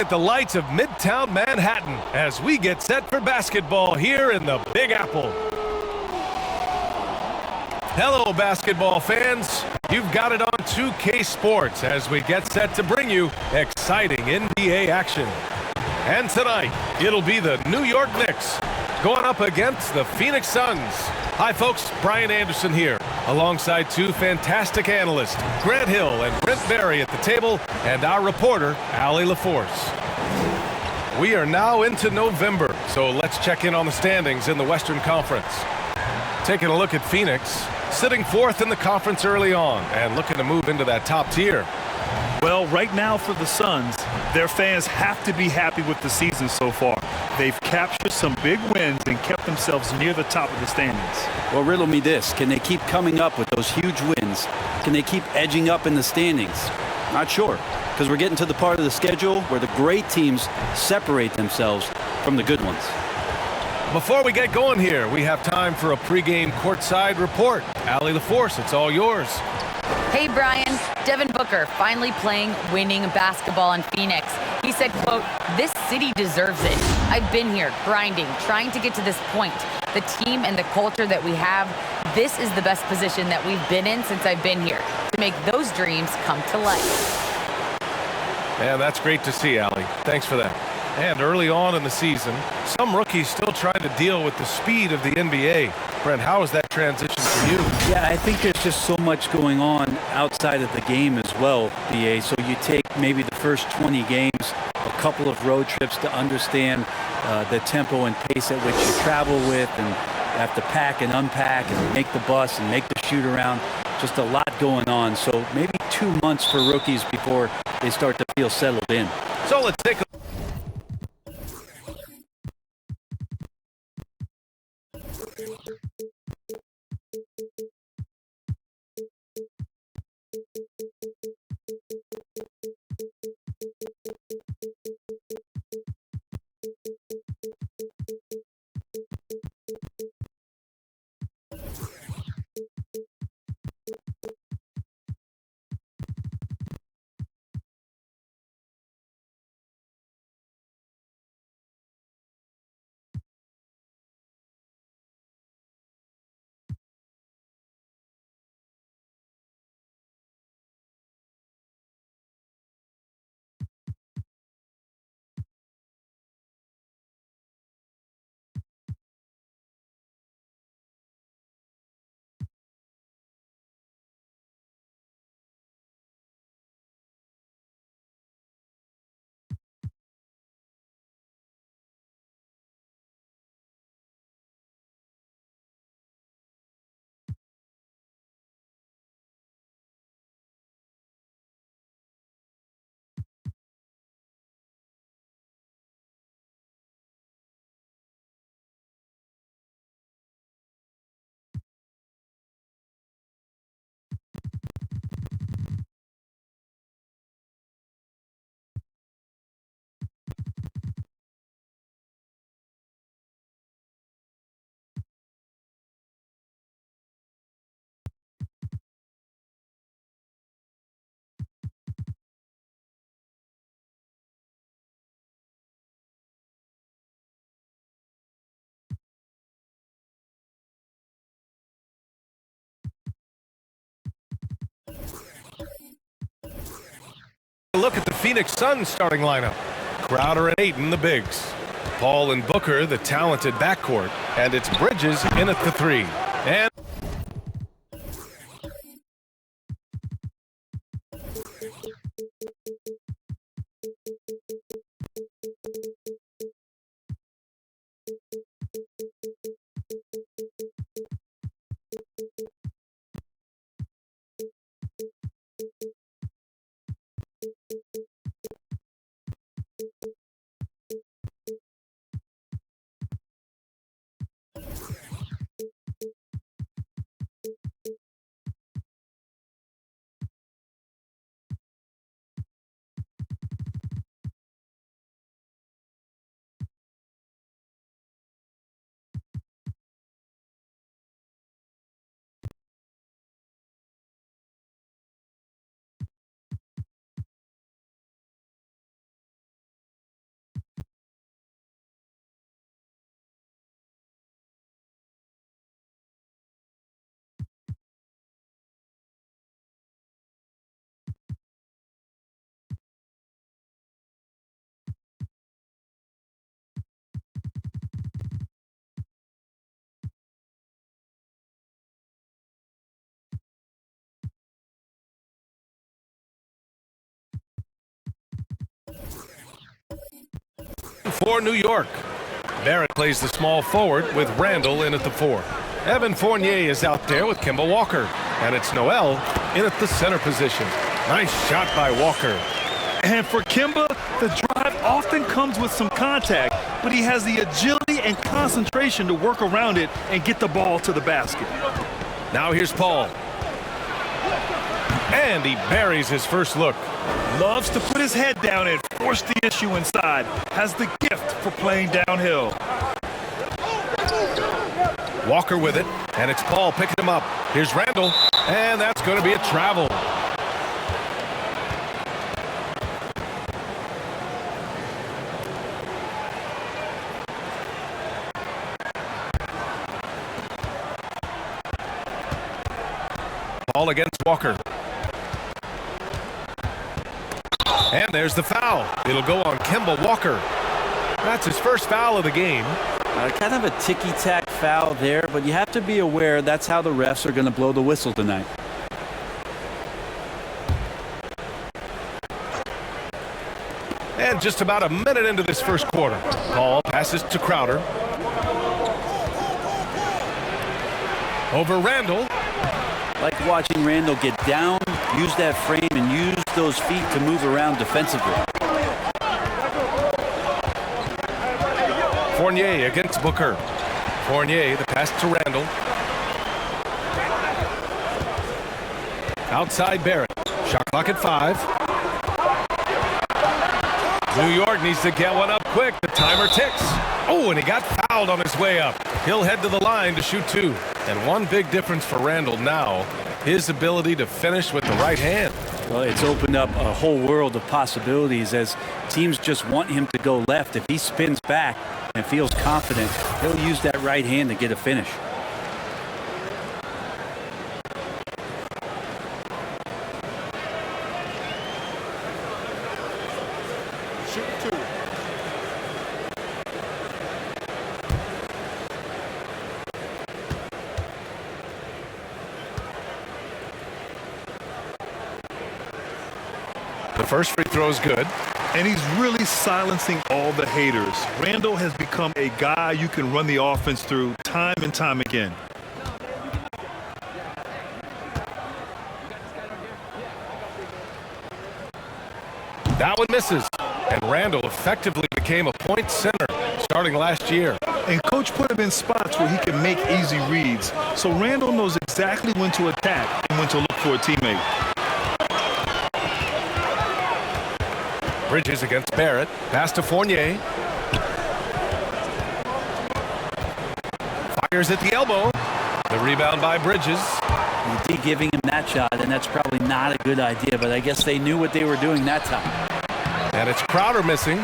at the lights of Midtown Manhattan as we get set for basketball here in the Big Apple. Hello, basketball fans. You've got it on 2K Sports as we get set to bring you exciting NBA action. And tonight, it'll be the New York Knicks going up against the Phoenix Suns. Hi, folks. Brian Anderson here, alongside two fantastic analysts, Grant Hill and Brent Berry at the table, and our reporter, Allie LaForce. We are now into November, so let's check in on the standings in the Western Conference. Taking a look at Phoenix, sitting fourth in the conference early on and looking to move into that top tier. Well, right now for the Suns, their fans have to be happy with the season so far. They've captured some big wins and kept themselves near the top of the standings. Well, riddle me this. Can they keep coming up with those huge wins? Can they keep edging up in the standings? Not sure, because we're getting to the part of the schedule where the great teams separate themselves from the good ones. Before we get going here, we have time for a pregame courtside report. Allie LaForce, it's all yours. Hey, Brian. Devin Booker finally playing winning basketball in Phoenix. He said, quote, "This city deserves it. I've been here grinding, trying to get to this point. The team and the culture that we have, this is the best position that we've been in since I've been here to make those dreams come to life." Yeah, that's great to see, Allie. Thanks for that. And early on in the season, some rookies still trying to deal with the speed of the NBA. Brent, how is that transition for you? Yeah, I think there's just so much going on outside of the game as well, BA. So you take maybe the first 20 games, a couple of road trips to understand the tempo and pace at which you travel with, and have to pack and unpack and make the bus and make the shoot around. Just a lot going on. So maybe 2 months for rookies before they start to feel settled in. So let's take a look at the Phoenix Suns starting lineup. Crowder and Ayton, the bigs. Paul and Booker, the talented backcourt. And it's Bridges in at the three. And for New York. Barrett plays the small forward with Randall in at the 4. Evan Fournier is out there with Kemba Walker. And it's Noel in at the center position. Nice shot by Walker. And for Kemba, the drive often comes with some contact, but he has the agility and concentration to work around it and get the ball to the basket. Now here's Paul. And he buries his first look. Loves to put his head down and force the issue inside. Has the gift for playing downhill. Walker with it, and it's Paul picking him up. Here's Randall, and that's going to be a travel. Paul against Walker. And there's the foul. It'll go on Kemba Walker. That's his first foul of the game. Kind of a ticky-tack foul there, but you have to be aware that's how the refs are going to blow the whistle tonight. And just about a minute into this first quarter, Paul passes to Crowder. Over Randall. Like watching Randall get down, use that frame, and use those feet to move around defensively. Fournier against Booker. Fournier, the pass to Randall. Outside Barrett. Shot clock at 5. New York needs to get one up quick. The timer ticks. Oh, and he got fouled on his way up. He'll head to the line to shoot 2. And one big difference for Randall now, his ability to finish with the right hand. Well, it's opened up a whole world of possibilities as teams just want him to go left. If he spins back and feels confident, he'll use that right hand to get a finish. The first free throw is good. And he's really silencing all the haters. Randall has become a guy you can run the offense through time and time again. That one misses. And Randall effectively became a point center starting last year. And coach put him in spots where he can make easy reads. So Randall knows exactly when to attack and when to look for a teammate. Bridges against Barrett. Pass to Fournier. Fires at the elbow. The rebound by Bridges. D giving him that shot, and that's probably not a good idea, but I guess they knew what they were doing that time. And it's Crowder missing.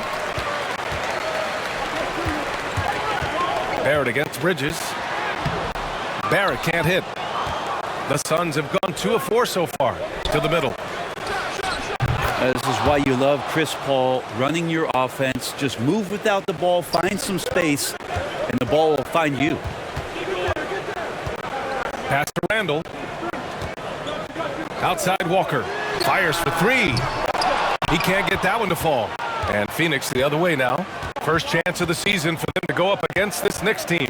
Barrett against Bridges. Barrett can't hit. The Suns have gone 2 of 4 so far. To the middle. This is why you love Chris Paul running your offense. Just move without the ball, find some space, and the ball will find you. Pass to Randall. Outside Walker. Fires for 3. He can't get that one to fall. And Phoenix the other way now. First chance of the season for them to go up against this Knicks team.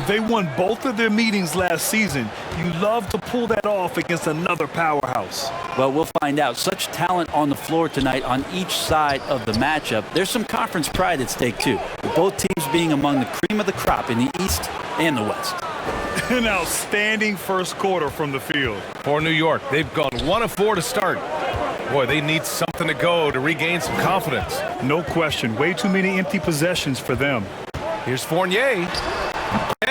They won both of their meetings last season. You love to pull that off against another powerhouse. Well, we'll find out. Such talent on the floor tonight on each side of the matchup. There's some conference pride at stake, too, with both teams being among the cream of the crop in the East and the West. An outstanding first quarter from the field. For New York, they've gone 1 of 4 to start. Boy, they need something to go to regain some confidence. No question. Way too many empty possessions for them. Here's Fournier.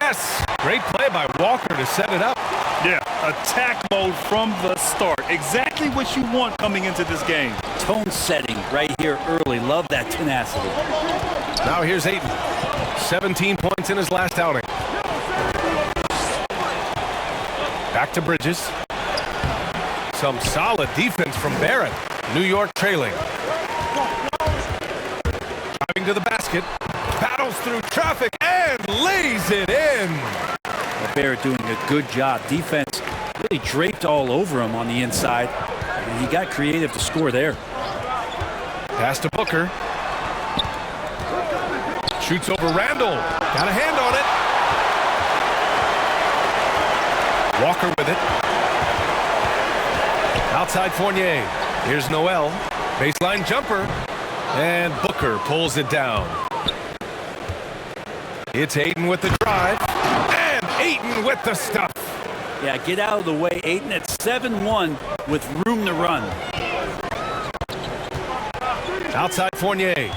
Yes! Great play by Walker to set it up. Yeah, attack mode from the start. Exactly what you want coming into this game. Tone setting right here early. Love that tenacity. Now here's Ayton. 17 points in his last outing. Back to Bridges. Some solid defense from Barrett. New York trailing. Driving to the basket. Battles through traffic and lays it in. Barrett doing a good job. Defense really draped all over him on the inside. And he got creative to score there. Pass to Booker. Shoots over Randall. Got a hand on it. Walker with it. Outside Fournier. Here's Noel. Baseline jumper. And Booker pulls it down. It's Ayton with the drive. And Ayton with the stuff. Yeah, get out of the way, Ayton at 7-1 with room to run. Outside Fournier.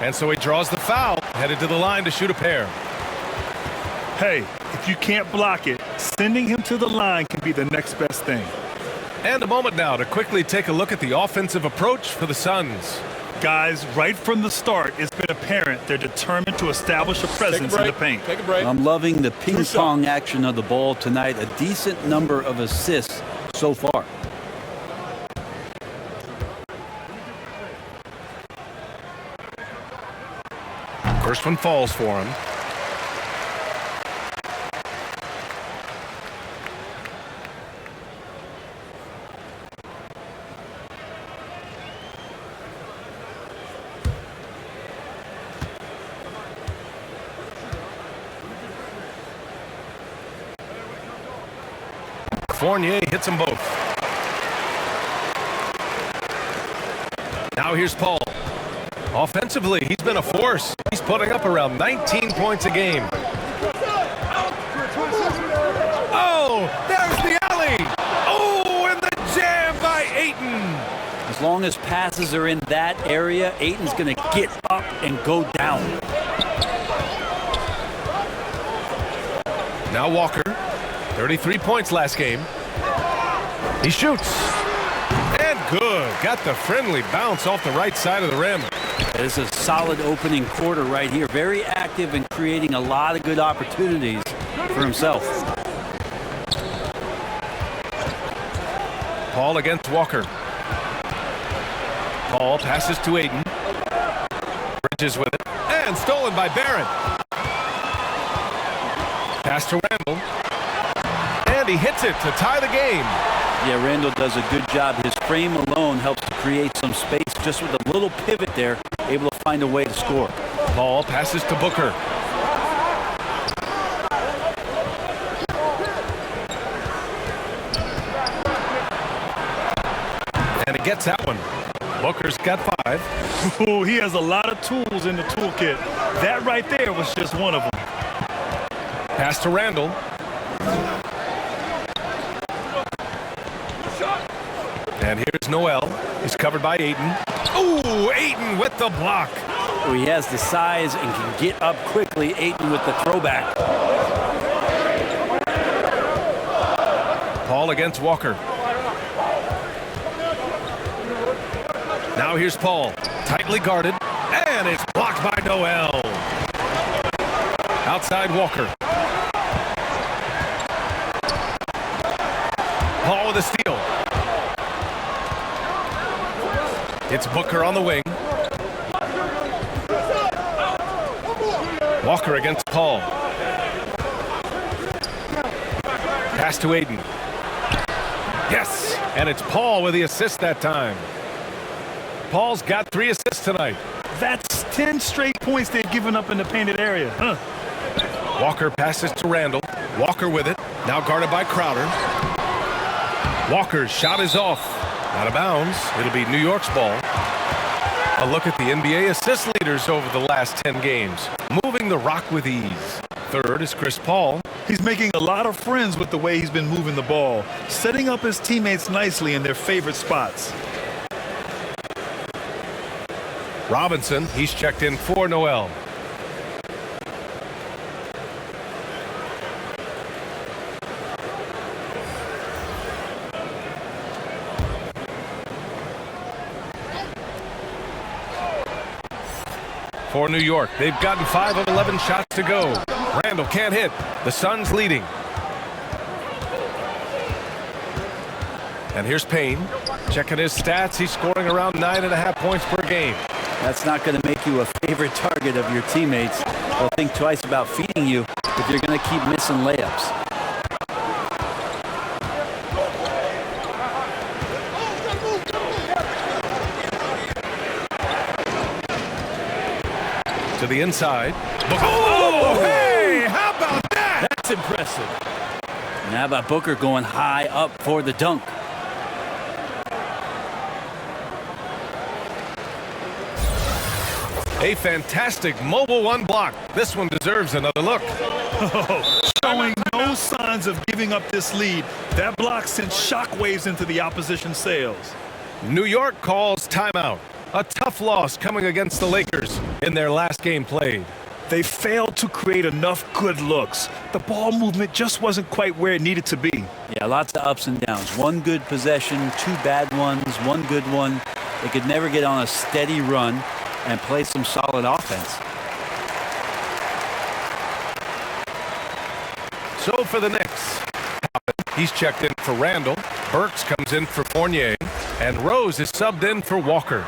And so he draws the foul, headed to the line to shoot a pair. Hey, if you can't block it, sending him to the line can be the next best thing. And a moment now to quickly take a look at the offensive approach for the Suns. Guys, right from the start, it's been apparent they're determined to establish a presence in the paint. Take a break. I'm loving the ping-pong action of the ball tonight. A decent number of assists so far. First one falls for him. Fournier hits them both. Now here's Paul. Offensively, he's been a force. He's putting up around 19 points a game. Oh, there's the alley. Oh, and the jam by Ayton. As long as passes are in that area, Ayton's going to get up and go down. Now Walker, 33 points last game. He shoots. And good. Got the friendly bounce off the right side of the rim. It's a solid opening quarter right here. Very active and creating a lot of good opportunities for himself. Paul against Walker. Paul passes to Ayton. Bridges with it. And stolen by Barrett. Pass to Randall. And he hits it to tie the game. Yeah, Randall does a good job. His frame alone helps to create some space just with a little pivot there, able to find a way to score. Paul passes to Booker. And he gets that one. Booker's got 5. Ooh, he has a lot of tools in the toolkit. That right there was just one of them. Pass to Randall. And here's Noel. He's covered by Ayton. Ooh, Ayton with the block. Oh, he has the size and can get up quickly. Ayton with the throwback. Paul against Walker. Now here's Paul. Tightly guarded. And it's blocked by Noel. Outside Walker. Paul with a steal. It's Booker on the wing. Walker against Paul. Pass to Ayton. Yes, and it's Paul with the assist that time. Paul's got 3 assists tonight. That's 10 straight points they've given up in the painted area. Walker passes to Randall. Walker with it. Now guarded by Crowder. Walker's shot is off. Out of bounds. It'll be New York's ball. A look at the NBA assist leaders over the last 10 games. Moving the rock with ease. Third is Chris Paul. He's making a lot of friends with the way he's been moving the ball, setting up his teammates nicely in their favorite spots. Robinson, he's checked in for Noel. For New York, they've gotten 5 of 11 shots to go. Randall can't hit. The Suns leading. And here's Payne. Checking his stats, he's scoring around 9.5 points per game. That's not going to make you a favorite target of your teammates. They'll think twice about feeding you if you're going to keep missing layups. To the inside. Oh, hey, how about that? That's impressive. And how about Booker going high up for the dunk? A fantastic mobile one block. This one deserves another look. Showing no signs of giving up this lead. That block sent shockwaves into the opposition sails. New York calls timeout. A tough loss coming against the Lakers in their last game played. They failed to create enough good looks. The ball movement just wasn't quite where it needed to be. Yeah, lots of ups and downs. One good possession, two bad ones, one good one. They could never get on a steady run and play some solid offense. So for the Knicks, he's checked in for Randall. Burks comes in for Fournier. And Rose is subbed in for Walker.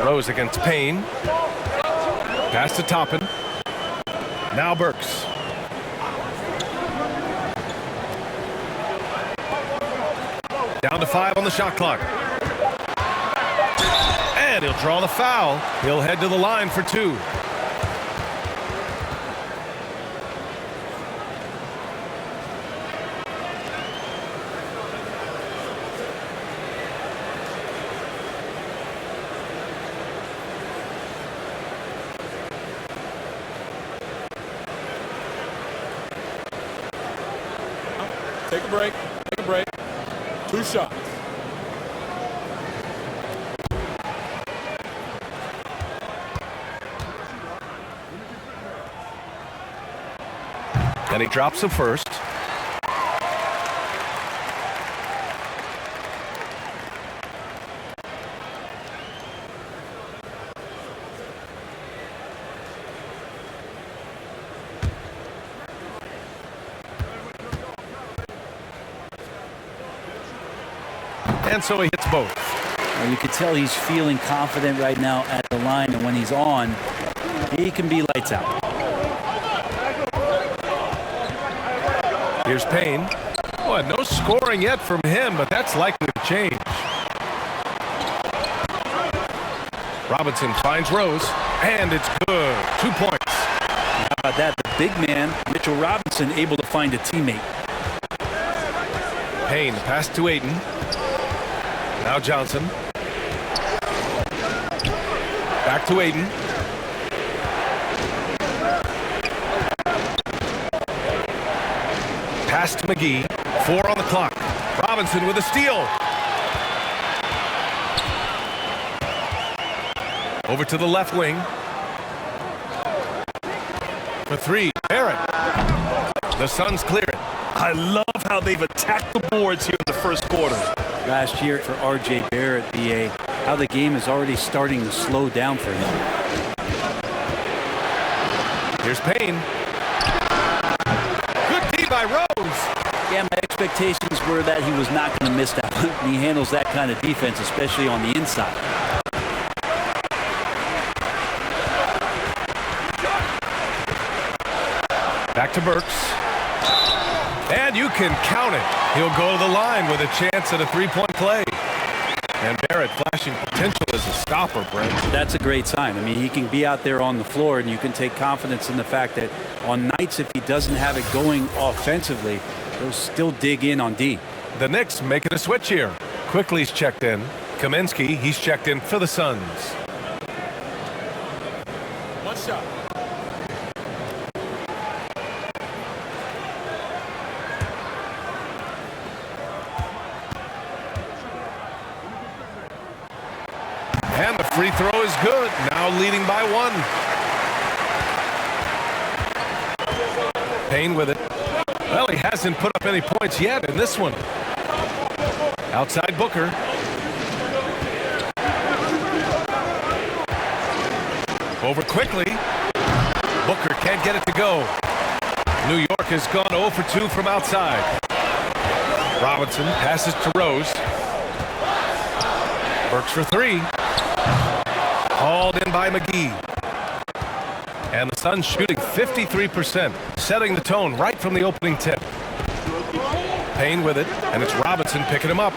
Rose against Payne. Pass to Toppin. Now Burks. Down to 5 on the shot clock. And he'll draw the foul. He'll head to the line for 2. Take a break. Take a break. 2 shots. And he drops the first. And so he hits both. Well, you can tell he's feeling confident right now at the line, and when he's on, he can be lights out. Here's Payne. Well, no scoring yet from him, but that's likely to change. Robinson finds Rose, and it's good. 2 points. How about that? The big man, Mitchell Robinson, able to find a teammate. Payne pass to Ayton. Now Johnson. Back to Ayton. Pass to McGee. 4 on the clock. Robinson with a steal. Over to the left wing. For 3, Barrett. The Suns clear it. I love how they've attacked the boards here in the first quarter. Last year for R.J. Barrett, BA, how the game is already starting to slow down for him. Here's Payne. Good D by Rose. Yeah, my expectations were that he was not going to miss that one. He handles that kind of defense, especially on the inside. Back to Burks. And you can count it. He'll go to the line with a chance at a 3-point play. And Barrett flashing potential as a stopper, Brent. That's a great sign. I mean, he can be out there on the floor, and you can take confidence in the fact that on nights, if he doesn't have it going offensively, he'll still dig in on D. The Knicks making a switch here. Quickly's checked in. Kaminsky, he's checked in for the Suns. 1 shot. And the free throw is good. Now leading by 1. Payne with it. Well, he hasn't put up any points yet in this one. Outside Booker. Over quickly. Booker can't get it to go. New York has gone 0 for 2 from outside. Robinson passes to Rose. Burks for 3. Hauled in by McGee. And the Suns shooting 53%, setting the tone right from the opening tip. Payne with it, and it's Robinson picking him up.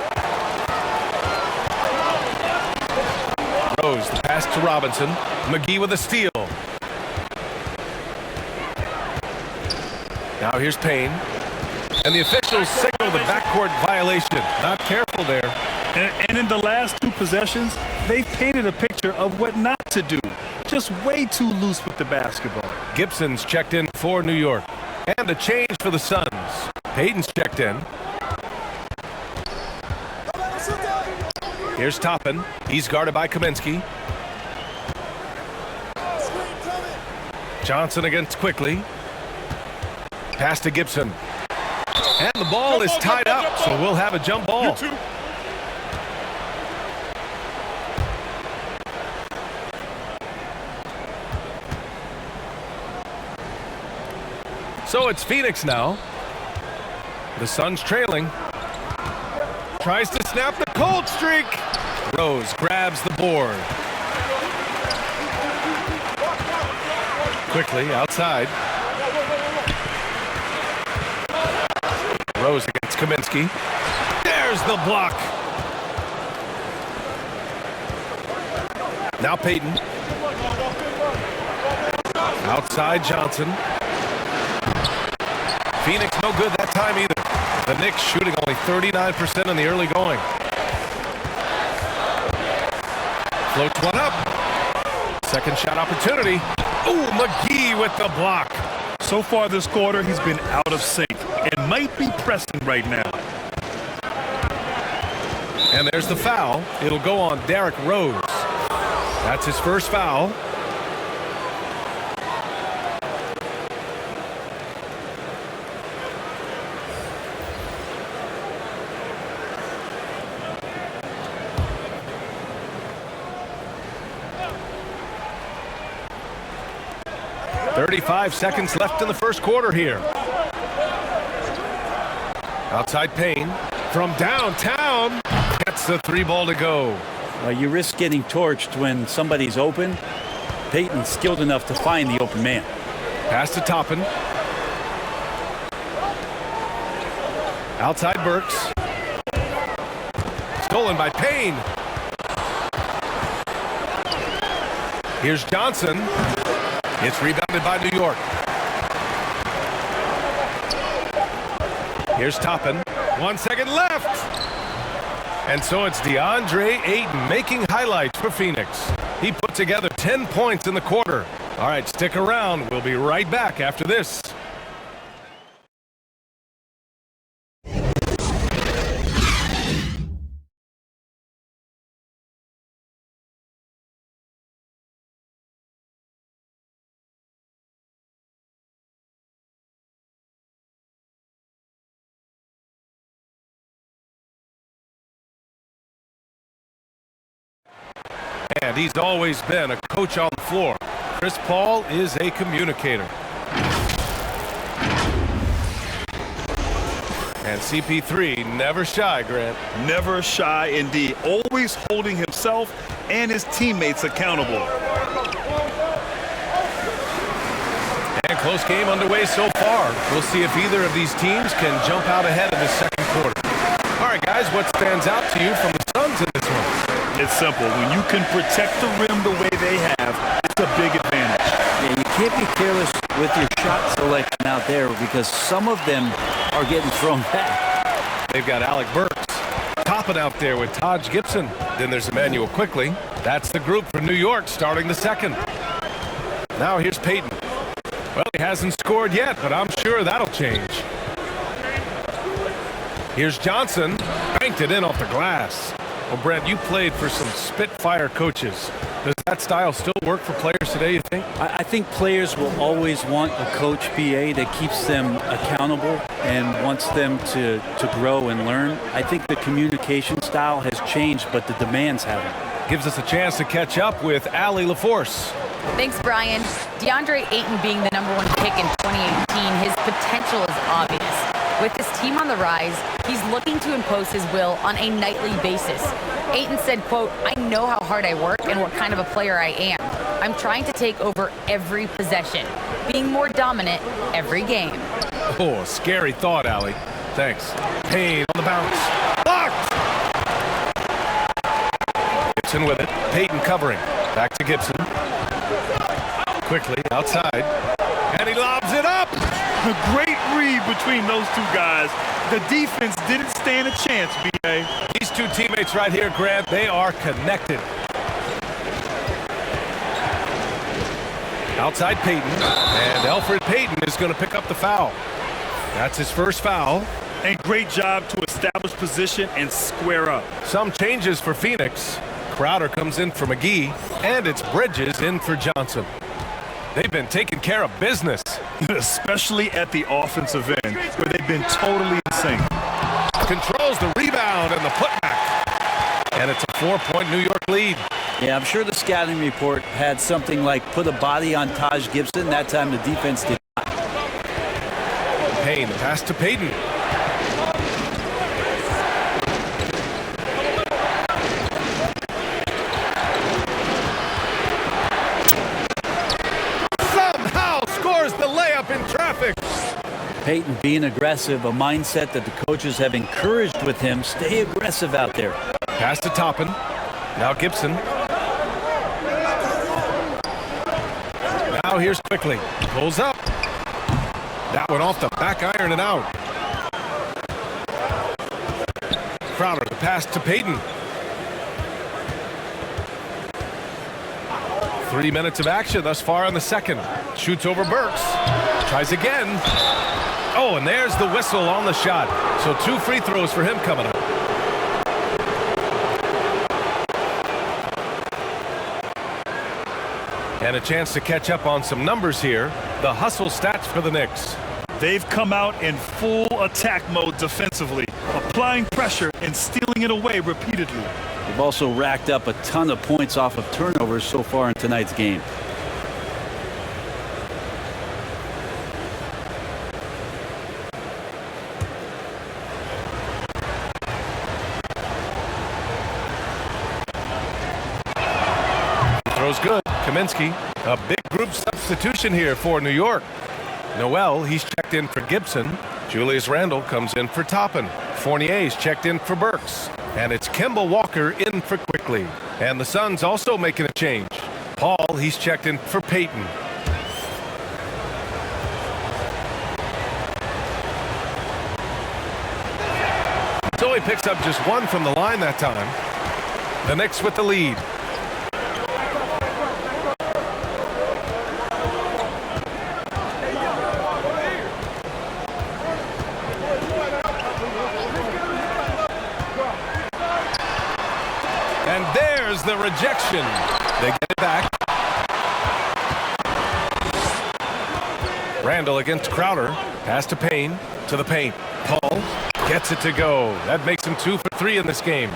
Rose, the pass to Robinson. McGee with a steal. Now here's Payne. And the officials signal the backcourt violation. Not careful there. And in the last two possessions, they've painted a picture of what not to do. Just way too loose with the basketball. Gibson's checked in for New York. And a change for the Suns. Payton's checked in. Here's Toppin. He's guarded by Kaminsky. Johnson against Quickly. Pass to Gibson. And the ball is tied up, so we'll have a jump ball. So it's Phoenix now. The Suns trailing. Tries to snap the cold streak. Rose grabs the board. Quickly outside. Rose against Kaminsky. There's the block. Now Payton. Outside Johnson. Phoenix no good that time either. The Knicks shooting only 39% in the early going. Floats one up. Second shot opportunity. Ooh, McGee with the block. So far this quarter, he's been out of sync and might be pressing right now. And there's the foul. It'll go on Derrick Rose. That's his first foul. .35 seconds left in the first quarter here. Outside Payne from downtown. Gets the three ball to go. You risk getting torched when somebody's open. Payton's skilled enough to find the open man. Pass to Toppin. Outside Burks. Stolen by Payne. Here's Johnson. It's rebounded by New York. Here's Toppin. 1 second left. And so it's DeAndre Ayton making highlights for Phoenix. He put together 10 points in the quarter. All right, stick around. We'll be right back after this. And he's always been a coach on the floor. Chris Paul is a communicator. And CP3 never shy, Grant. Never shy indeed. Always holding himself and his teammates accountable. And close game underway so far. We'll see if either of these teams can jump out ahead in the second quarter. All right, guys, what stands out to you from the Suns in this one? It's simple. When you can protect the rim the way they have, it's a big advantage. Yeah, you can't be careless with your shot selection out there because some of them are getting thrown back. They've got Alec Burks topping out there with Taj Gibson. Then there's Emmanuel Quickly. That's the group for New York starting the second. Now here's Payton. Well, he hasn't scored yet, but I'm sure that'll change. Here's Johnson. Banked it in off the glass. Well, Brent, you played for some Spitfire coaches. Does that style still work for players today, you think? I think players will always want a coach BA that keeps them accountable and wants them to grow and learn. I think the communication style has changed, but the demands haven't. Gives us a chance to catch up with Allie LaForce. Thanks, Brian. DeAndre Ayton being the #1 pick in 2018, his potential is obvious. With his team on the rise, he's looking to impose his will on a nightly basis. Ayton said, quote, "I know how hard I work and what kind of a player I am. I'm trying to take over every possession, being more dominant every game." Oh, scary thought, Allie. Thanks. Payne on the bounce. Blocked! Gibson with it. Payton covering. Back to Gibson. Quickly outside. And he lobs it up! A great read between those two guys. The defense didn't stand a chance, B.A. These two teammates right here, Grant, they are connected. Outside Payton, and Elfrid Payton is going to pick up the foul. That's his first foul. And great job to establish position and square up. Some changes for Phoenix. Crowder comes in for McGee, and it's Bridges in for Johnson. They've been taking care of business. Especially at the offensive end, where they've been totally in sync. Controls the rebound and the putback. And it's a 4-point New York lead. Yeah, I'm sure the scouting report had something like put a body on Taj Gibson. That time the defense did not. Payne, pass to Payton. Somehow scores the layup in traffic. Payton being aggressive, a mindset that the coaches have encouraged with him. Stay aggressive out there. Pass to Toppin. Now Gibson. Now here's Quickly. Pulls up. That one off the back iron and out. Crowder, the pass to Payton. 3 minutes of action thus far in the second. Shoots over Burks. Tries again. Oh, and there's the whistle on the shot. So 2 free throws for him coming up. And a chance to catch up on some numbers here. The hustle stats for the Knicks. They've come out in full attack mode defensively, applying pressure and stealing it away repeatedly. They've also racked up a ton of points off of turnovers so far in tonight's game. Throws good. Kaminsky, a big group substitution here for New York. Noel, he's checked in for Gibson. Julius Randle comes in for Toppin. Fournier's checked in for Burks. And it's Kemba Walker in for Quickly. And the Suns also making a change. Paul, he's checked in for Payton. So he picks up just 1 from the line that time. The Knicks with the lead. And there's the rejection. They get it back. Randle against Crowder. Pass to Payne. To the paint. Paul gets it to go. That makes him 2 for 3 in this game.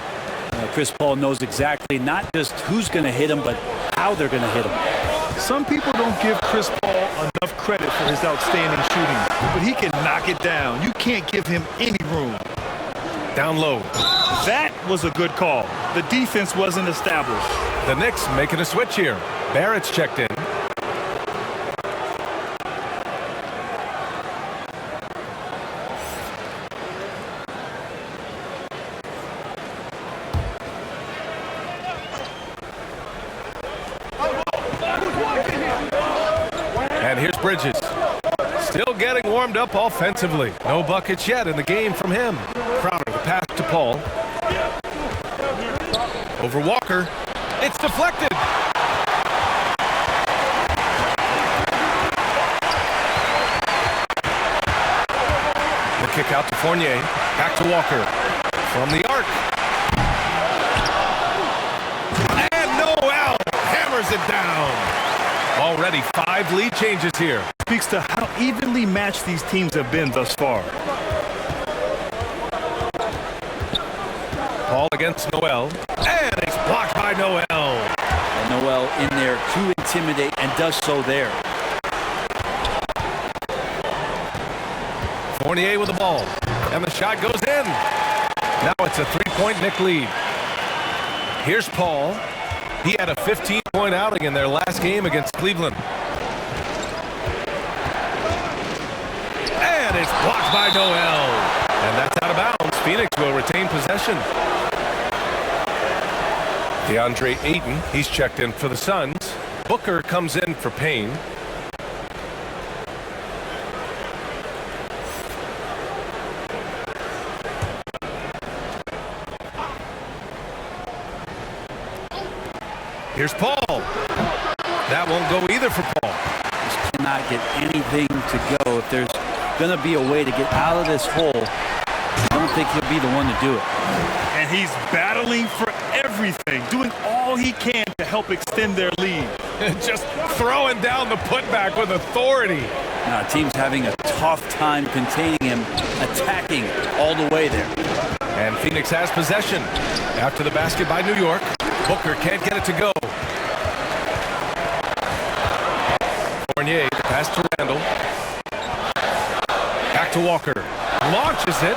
Chris Paul knows exactly not just who's going to hit him, but how they're going to hit him. Some people don't give Chris Paul enough credit for his outstanding shooting, but he can knock it down. You can't give him any room. Down low. That was a good call. The defense wasn't established. The Knicks making a switch here. Barrett's checked in. And here's Bridges. Still getting warmed up offensively. No buckets yet in the game from him. Crowder, the pass to Paul. Over Walker. It's deflected. The kick out to Fournier. Back to Walker. From the arc. And Noel hammers it down. Already 5 lead changes here. Speaks to how evenly matched these teams have been thus far. Paul against Noel. And it's blocked by Noel. And Noel in there to intimidate and does so there. Fournier with the ball. And the shot goes in. Now it's a 3-point Knick lead. Here's Paul. He had a 15-point outing in their last game against Cleveland. And it's blocked by Noel. And retain possession. DeAndre Ayton, he's checked in for the Suns. Booker comes in for Payne. Here's Paul. That won't go either for Paul. Just cannot get anything to go. If there's going to be a way to get out of this hole, I don't think he'll be the one to do it. And he's battling for everything, doing all he can to help extend their lead. Just throwing down the putback with authority. Now, team's having a tough time containing him, attacking all the way there. And Phoenix has possession. After the basket by New York, Booker can't get it to go. Fournier, pass to Randall. Back to Walker. Launches it.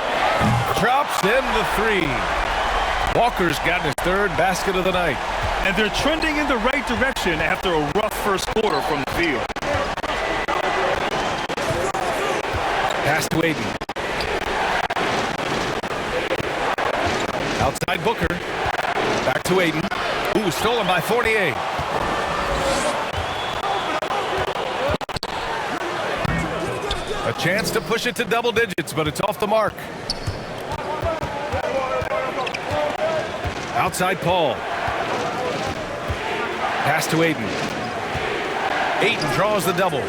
Drops in the three. Walker's gotten his third basket of the night. And they're trending in the right direction after a rough first quarter from the field. Pass to Ayton. Outside Booker. Back to Ayton. Ooh, stolen by Fournier. A chance to push it to double digits, but it's off the mark. Outside Paul. Pass to Ayton. Ayton draws the double.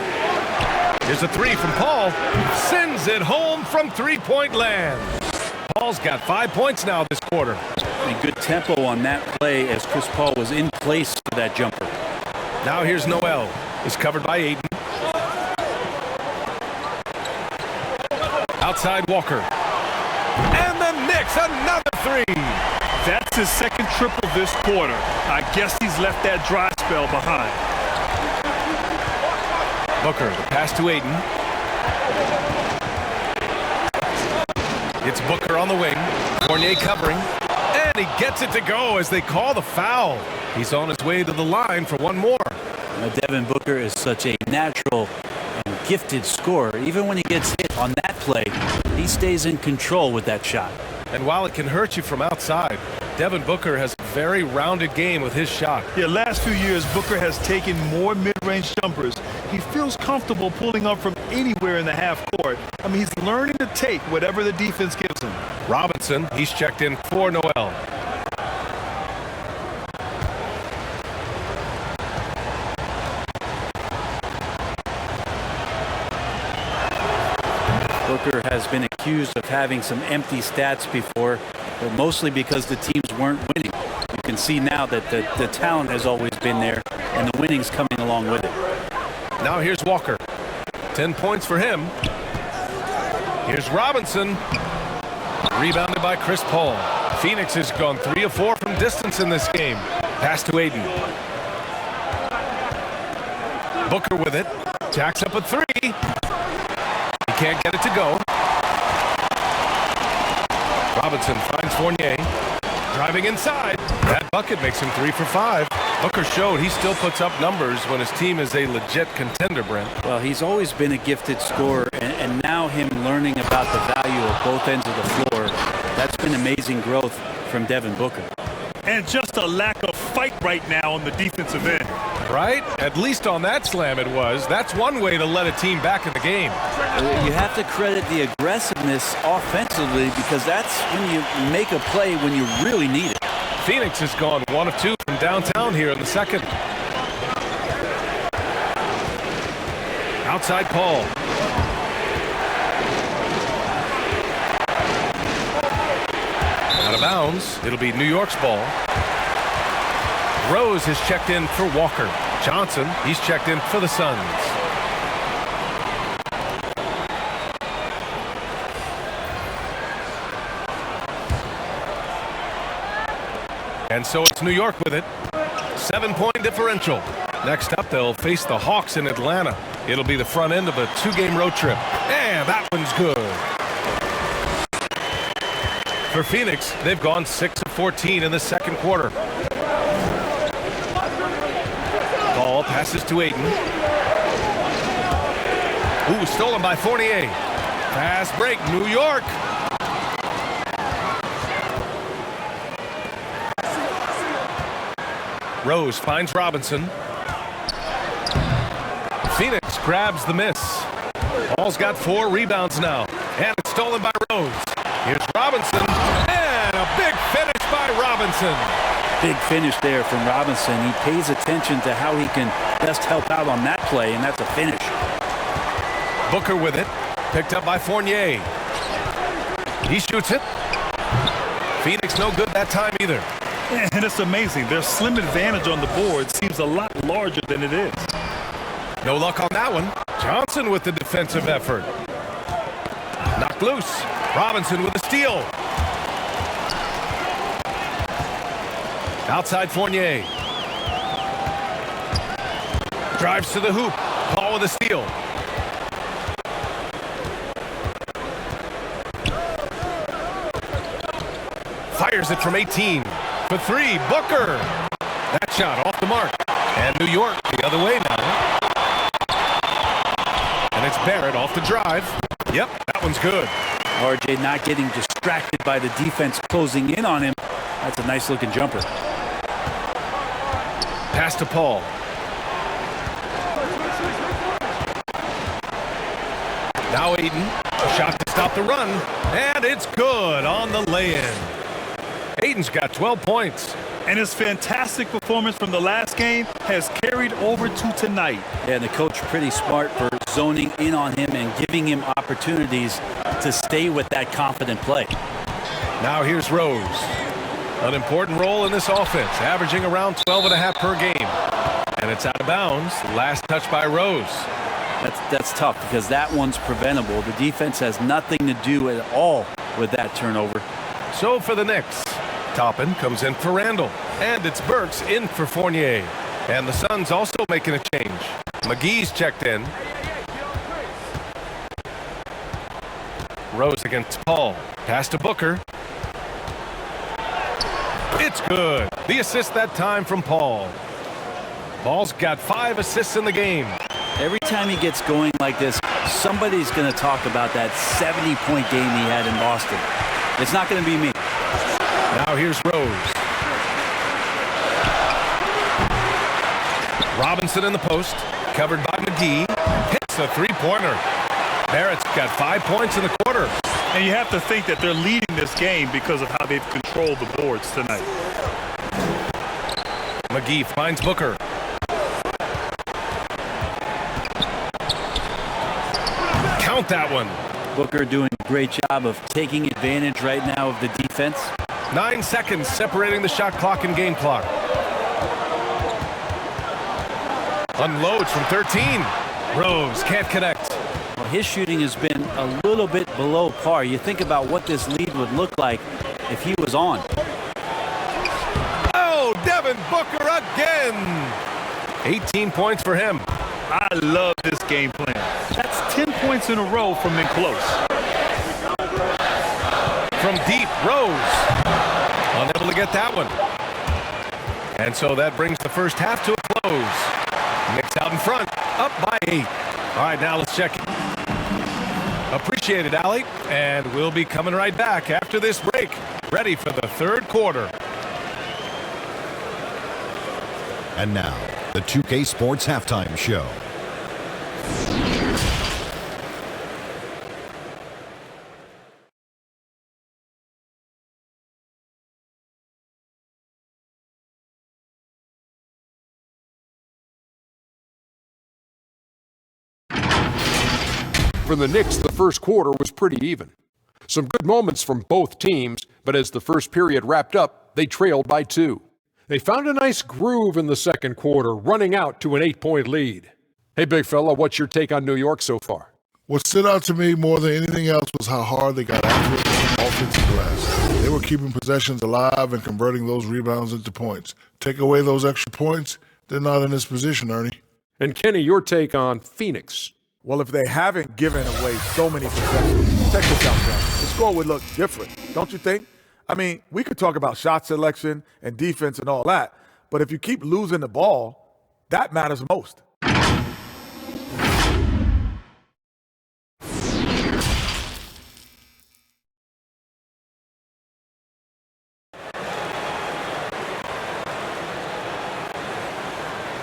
Here's a three from Paul. Sends it home from three-point land. Paul's got 5 points now this quarter. And good tempo on that play as Chris Paul was in place for that jumper. Now here's Noel. Is covered by Ayton. Outside Walker. And the Knicks, another three. That's his second triple this quarter. I guess he's left that dry spell behind. Booker, the pass to Ayton. It's Booker on the wing. Fournier covering. And he gets it to go as they call the foul. He's on his way to the line for one more. Devin Booker is such a natural and gifted scorer. Even when he gets hit on that play, he stays in control with that shot. And while it can hurt you from outside, Devin Booker has a very rounded game with his shot. Yeah, last few years, Booker has taken more mid-range jumpers. He feels comfortable pulling up from anywhere in the half court. I mean, he's learning to take whatever the defense gives him. Robinson, he's checked in for Noel. Booker has been accused of having some empty stats before, but mostly because the teams weren't winning. You can see now that the talent has always been there, and the winning's coming along with it. Now here's Walker. 10 points for him. Here's Robinson. Rebounded by Chris Paul. Phoenix has gone 3 of 4 from distance in this game. Pass to Ayton. Booker with it. Jacks up a three. He can't get it to go. Robinson finds Fournier. Driving inside. That bucket makes him 3 for 5. Booker showed he still puts up numbers when his team is a legit contender, Brent. Well, he's always been a gifted scorer, and now him learning about the value of both ends of the floor, that's been amazing growth from Devin Booker. And just a lack of fight right now on the defensive end. Right? At least on that slam it was. That's one way to let a team back in the game. You have to credit the aggressiveness offensively, because that's when you make a play when you really need it. Phoenix has gone 1 of 2 from downtown here in the second. Outside Paul. Out of bounds. It'll be New York's ball. Rose has checked in for Walker. Johnson, he's checked in for the Suns. And so it's New York with it. 7-point differential. Next up, they'll face the Hawks in Atlanta. It'll be the front end of a 2-game road trip. And that one's good. For Phoenix, they've gone 6 of 14 in the second quarter. Ball passes to Ayton. Ooh, stolen by Fournier. Fast break, New York. Rose finds Robinson. Phoenix grabs the miss. Ball's got 4 rebounds now, and it's stolen by Rose. Here's Robinson, and a big finish by Robinson. Big finish there from Robinson. He pays attention to how he can best help out on that play, and that's a finish. Booker with it, picked up by Fournier. He shoots it. Phoenix no good that time either. And it's amazing. Their slim advantage on the board seems a lot larger than it is. No luck on that one. Johnson with the defensive effort. Knocked loose. Robinson with a steal. Outside Fournier. Drives to the hoop. Paul with a steal. Fires it from 18. For 3, Booker. That shot off the mark. And New York the other way now. And it's Barrett off the drive. Yep, that one's good. RJ not getting distracted by the defense closing in on him. That's a nice looking jumper. Pass to Paul. Now Aiden. A shot to stop the run. And it's good on the lay-in. Aiden's got 12 points. And his fantastic performance from the last game has carried over to tonight. Yeah, and the coach pretty smart for zoning in on him and giving him opportunities to stay with that confident play. Now here's Rose. An important role in this offense, averaging around 12.5 per game. And it's out of bounds. Last touch by Rose. That's tough because that one's preventable. The defense has nothing to do at all with that turnover. So for the Knicks, Toppin comes in for Randall. And it's Burks in for Fournier. And the Suns also making a change. McGee's checked in. Rose against Paul. Pass to Booker. It's good. The assist that time from Paul. Paul's got 5 assists in the game. Every time he gets going like this, somebody's going to talk about that 70-point game he had in Boston. It's not going to be me. Now here's Rose. Robinson in the post. Covered by McGee. Hits a 3-pointer. Barrett's got 5 points in the quarter. And you have to think that they're leading this game because of how they've controlled the boards tonight. McGee finds Booker. Count that one. Booker doing a great job of taking advantage right now of the defense. 9 seconds separating the shot clock and game clock. Unloads from 13. Rose can't connect. Well, his shooting has been a little bit below par. You think about what this lead would look like if he was on. Oh, Devin Booker again. 18 points for him. I love this game plan. That's 10 points in a row from in close. From deep, Rose. Unable to get that one. And so that brings the first half to a close. Knicks out in front, up by 8. All right, now let's check it. Appreciate it, Allie. And we'll be coming right back after this break. Ready for the third quarter. And now, the 2K Sports Halftime Show. For the Knicks, the first quarter was pretty even. Some good moments from both teams, but as the first period wrapped up, they trailed by 2. They found a nice groove in the second quarter, running out to an 8-point lead. Hey, big fella, what's your take on New York so far? What stood out to me more than anything else was how hard they got after it on the offensive glass. They were keeping possessions alive and converting those rebounds into points. Take away those extra points, they're not in this position, Ernie. And Kenny, your take on Phoenix? Well, if they haven't given away so many possessions, check this out, guys. The score would look different, don't you think? I mean, we could talk about shot selection and defense and all that, but if you keep losing the ball, that matters most.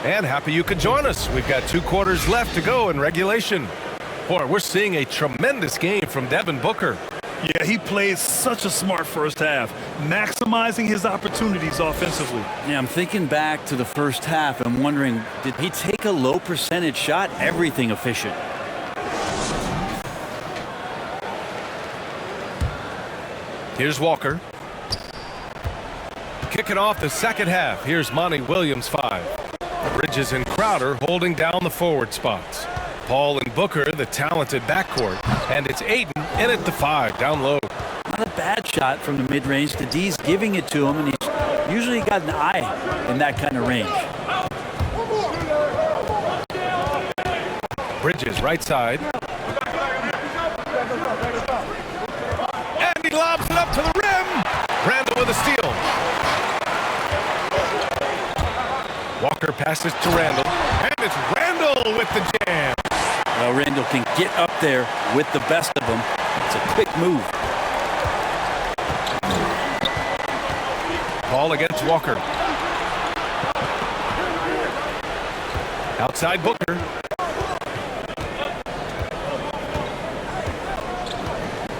and happy you could join us. We've got 2 quarters left to go in regulation. Boy, we're seeing a tremendous game from Devin Booker. Yeah, he played such a smart first half, maximizing his opportunities offensively. Yeah, I'm thinking back to the first half. I'm wondering, did he take a low percentage shot? Everything efficient. Here's Walker. Kicking off the second half. Here's Monty Williams 5. Bridges and Crowder holding down the forward spots. Paul and Booker, the talented backcourt. And it's Ayton in at the 5, down low. Not a bad shot from the mid-range. The D's giving it to him, and he's usually got an eye in that kind of range. Bridges right side. And he lobs it up to the rim. Randall with a steal. Walker passes to Randall. And it's Randall with the jam. Well, Randall can get up there with the best of them. It's a quick move. Ball against Walker. Outside Booker.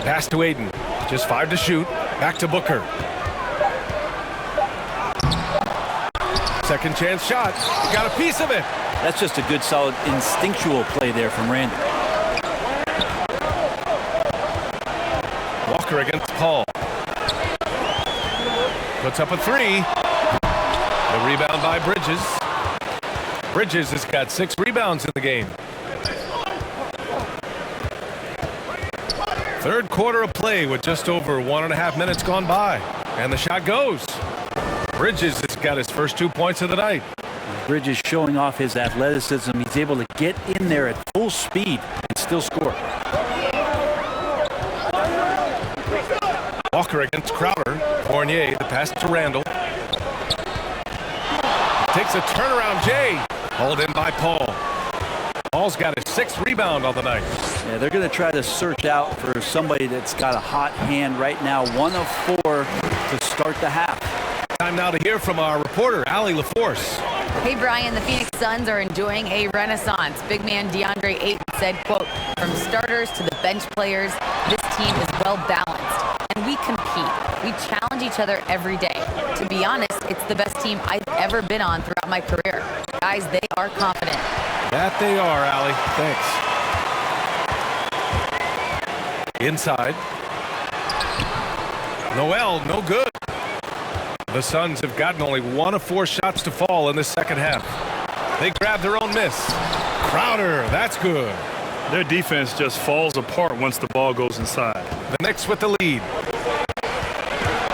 Pass to Ayton. Just 5 to shoot. Back to Booker. Second chance shot. Got a piece of it. That's just a good, solid, instinctual play there from Randall. Walker against Paul. Puts up a 3. The rebound by Bridges. Bridges has got 6 rebounds in the game. Third quarter of play with just over 1.5 minutes gone by. And the shot goes. Bridges has got his first 2 points of the night. Bridges showing off his athleticism. He's able to get in there at full speed and still score. Walker against Crowder. Fournier, the pass to Randall. Takes a turnaround, Jay. Hauled in by Paul. Paul's got his 6th rebound on the night. Yeah, they're going to try to search out for somebody that's got a hot hand right now. 1 of 4 to start the half. Time now to hear from our reporter, Allie LaForce. Hey, Brian, the Phoenix Suns are enjoying a renaissance. Big man DeAndre Ayton said, quote, from starters to the bench players, this team is well balanced. And we compete. We challenge each other every day. To be honest, it's the best team I've ever been on throughout my career. Guys, they are confident. That they are, Allie. Thanks. Inside. Noel, no good. The Suns have gotten only 1 of 4 shots to fall in the second half. They grab their own miss. Crowder, that's good. Their defense just falls apart once the ball goes inside. The Knicks with the lead.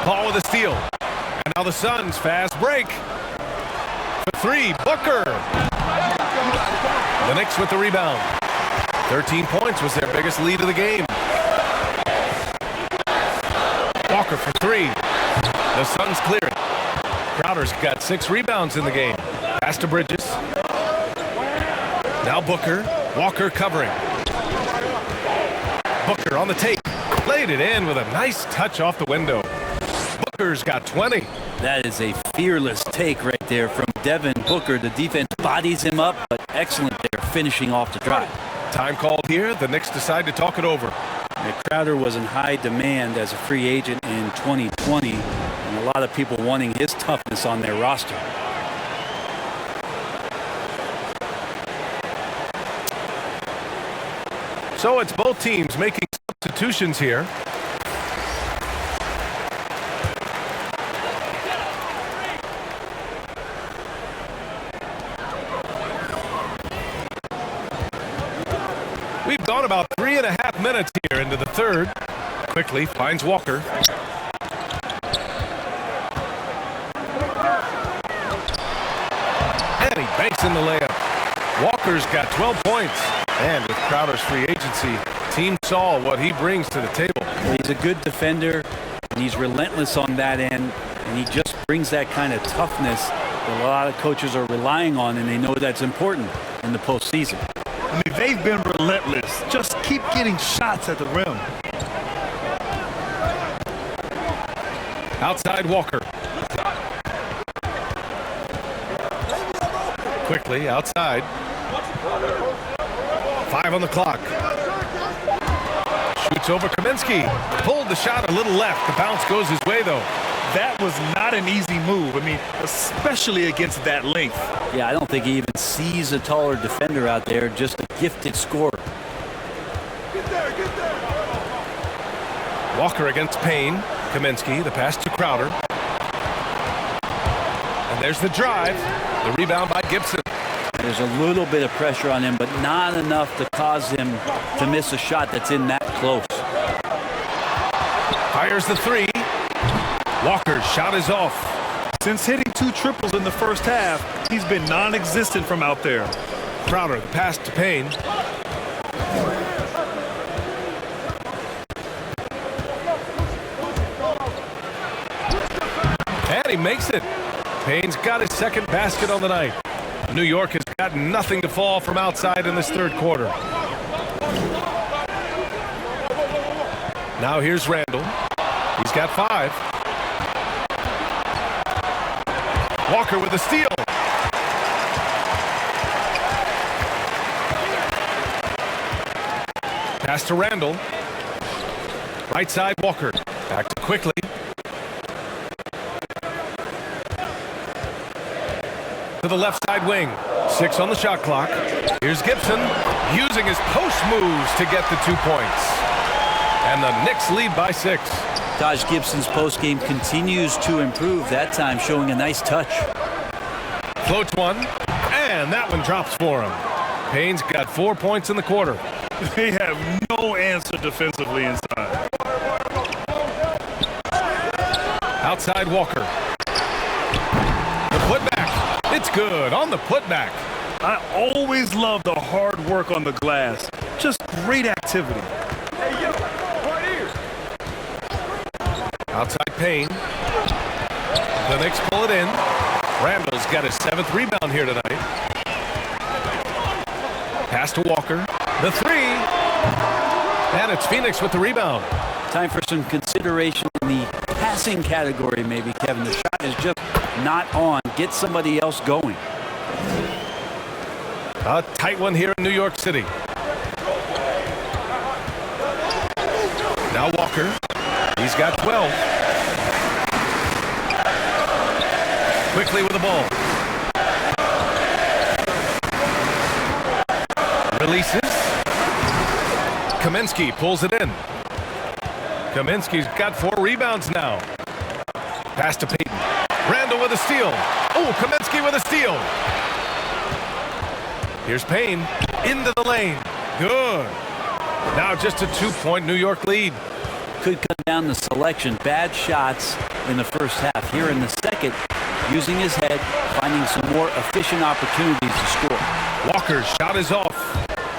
Paul with a steal. And now the Suns fast break. For 3, Booker. The Knicks with the rebound. 13 points was their biggest lead of the game. Walker for 3. The Suns clear it. Crowder's got 6 rebounds in the game. Pass to Bridges. Now Booker. Walker covering. Booker on the tape. Played it in with a nice touch off the window. Booker's got 20. That is a fearless take right there from Devin Booker. The defense bodies him up, but excellent there, finishing off the drive. Time called here. The Knicks decide to talk it over. Crowder was in high demand as a free agent in 2020, and a lot of people wanting his toughness on their roster. So it's both teams making substitutions here. We've gone about 3.5 minutes here into the third. Quickly finds Walker. And he banks in the layup. Walker's got 12 points. And with Crowder's free agency, team saw what he brings to the table. He's a good defender, and he's relentless on that end, and he just brings that kind of toughness that a lot of coaches are relying on, and they know that's important in the postseason. I mean, they've been relentless. Just keep getting shots at the rim. Outside Walker. Quickly quickly outside. 5 on the clock. Shoots over Kaminsky. Pulled the shot a little left. The bounce goes his way, though. That was not an easy move. I mean, especially against that length. Yeah, I don't think he even sees a taller defender out there, just a gifted scorer. Walker against Payne. Kaminsky, the pass to Crowder. And there's the drive. The rebound by Gibson. There's a little bit of pressure on him, but not enough to cause him to miss a shot that's in that close. Fires the three. Walker's shot is off. Since hitting 2 triples in the first half, he's been non-existent from out there. Crowder, the pass to Payne. And he makes it. Payne's got his second basket on the night. New York has got nothing to fall from outside in this third quarter. Now here's Randall. He's got 5. Walker with a steal. Pass to Randall. Right side, Walker. Back to quickly. To the left side wing. 6 on the shot clock. Here's Gibson using his post moves to get the 2 points. And the Knicks lead by 6. Taj Gibson's postgame continues to improve, that time showing a nice touch. Floats one, and that one drops for him. Payne's got 4 points in the quarter. They have no answer defensively inside. Outside Walker. The putback. It's good on the putback. I always love the hard work on the glass. Just great activity. Hey, yo, right here. Outside Payne. The Knicks pull it in. Randall's got his 7th rebound here tonight. Pass to Walker. The 3. And it's Phoenix with the rebound. Time for some consideration in the passing category, maybe, Kevin. The shot is just not on. Get somebody else going. A tight one here in New York City. Now Walker. He's got 12. Quickly with the ball. Releases. Kaminsky pulls it in. Kaminsky's got 4 rebounds now. Pass to Payton. Randall with a steal. Oh, Kaminsky with a steal. Here's Payne into the lane. Good. Now just a 2-point New York lead. Could cut down the selection. Bad shots in the first half. Here in the second, using his head, finding some more efficient opportunities to score. Walker's shot is off.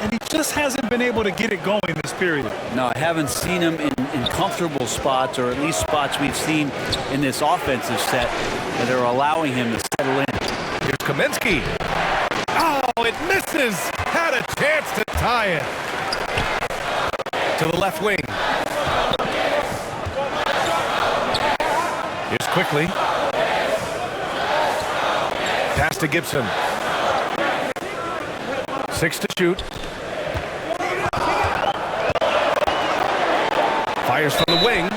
And he just hasn't been able to get it going this period. No, I haven't seen him in comfortable spots, or at least spots we've seen in this offensive set that are allowing him to settle in. Here's Kaminsky. Oh, it misses. Had a chance to tie it. To the left wing. Here's quickly. Pass to Gibson. 6 to shoot. Fires from the wing.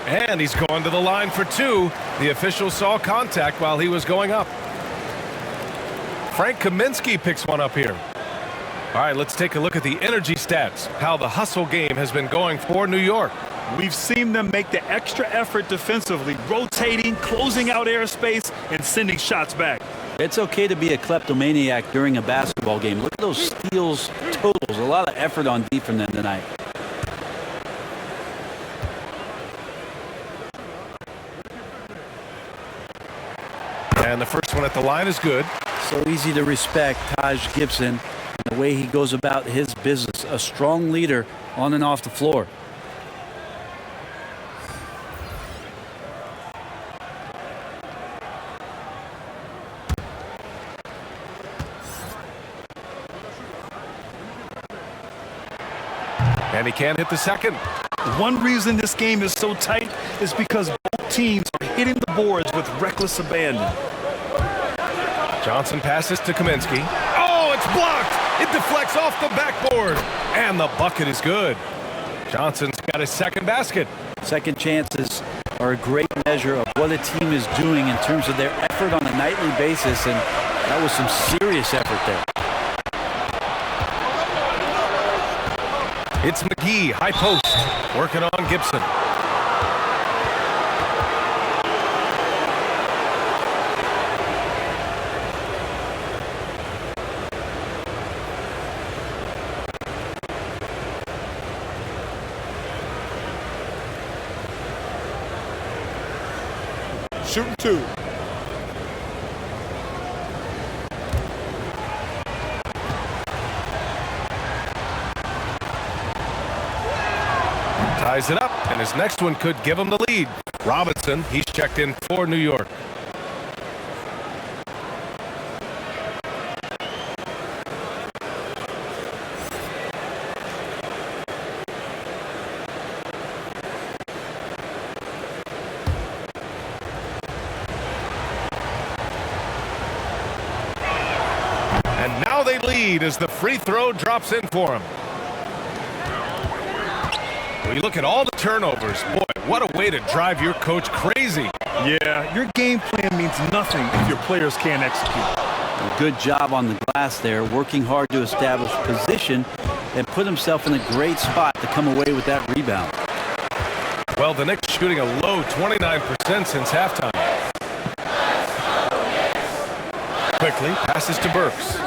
And he's going to the line for 2. The official saw contact while he was going up. Frank Kaminsky picks one up here. All right, let's take a look at the energy stats, how the hustle game has been going for New York. We've seen them make the extra effort defensively, rotating, closing out airspace, and sending shots back. It's okay to be a kleptomaniac during a basketball game. Look at those steals totals. A lot of effort on D from them tonight. And the first one at the line is good. So easy to respect Taj Gibson and the way he goes about his business. A strong leader on and off the floor. And he can't hit the second. One reason this game is so tight is because both teams are hitting the boards with reckless abandon. Johnson passes to Kaminsky. Oh, it's blocked. It deflects off the backboard. And the bucket is good. Johnson's got his second basket. Second chances are a great measure of what a team is doing in terms of their effort on a nightly basis, and that was some serious effort there. It's McGee, high post, working on Gibson. Shooting 2. Ties it up, and his next one could give him the lead. Robinson, he's checked in for New York. And now they lead as the free throw drops in for him. When you look at all the turnovers, boy, what a way to drive your coach crazy. Yeah, your game plan means nothing if your players can't execute. A good job on the glass there, working hard to establish position and put himself in a great spot to come away with that rebound. Well, the Knicks shooting a low 29% since halftime. Quickly passes to Burks.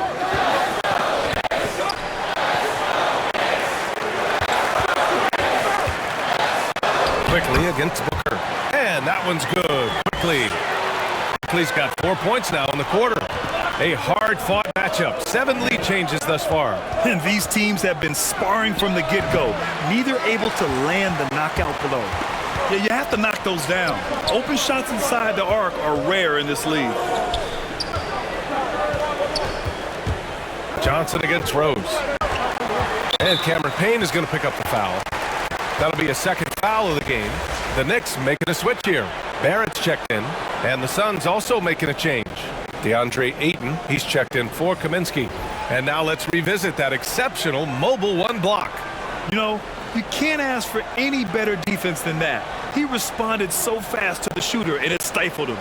Quickly against Booker. And that one's good. Quickly's got 4 points now in the quarter. A hard-fought matchup. 7 lead changes thus far. And these teams have been sparring from the get-go. Neither able to land the knockout blow. Yeah, you have to knock those down. Open shots inside the arc are rare in this league. Johnson against Rose. And Cameron Payne is going to pick up the foul. That'll be a second foul of the game. The Knicks making a switch here. Barrett's checked in, and the Suns also making a change. DeAndre Ayton, he's checked in for Kaminsky. And now let's revisit that exceptional mobile one block. You know, you can't ask for any better defense than that. He responded so fast to the shooter, and it stifled him.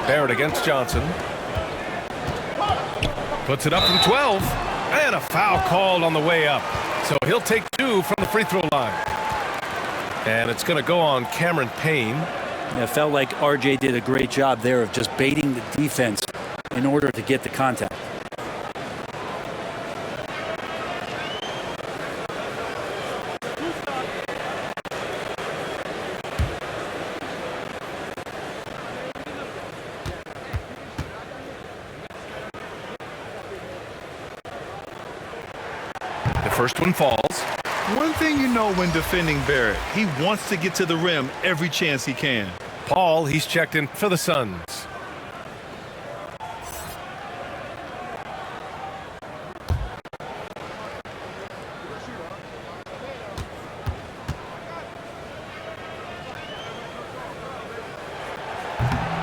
Barrett against Johnson. Puts it up from 12. And a foul called on the way up. So he'll take 2 from the free throw line. And it's going to go on Cameron Payne. Yeah, it felt like RJ did a great job there of just baiting the defense in order to get the contact. First one falls. One thing you know when defending Barrett, he wants to get to the rim every chance he can. Paul, he's checked in for the Suns.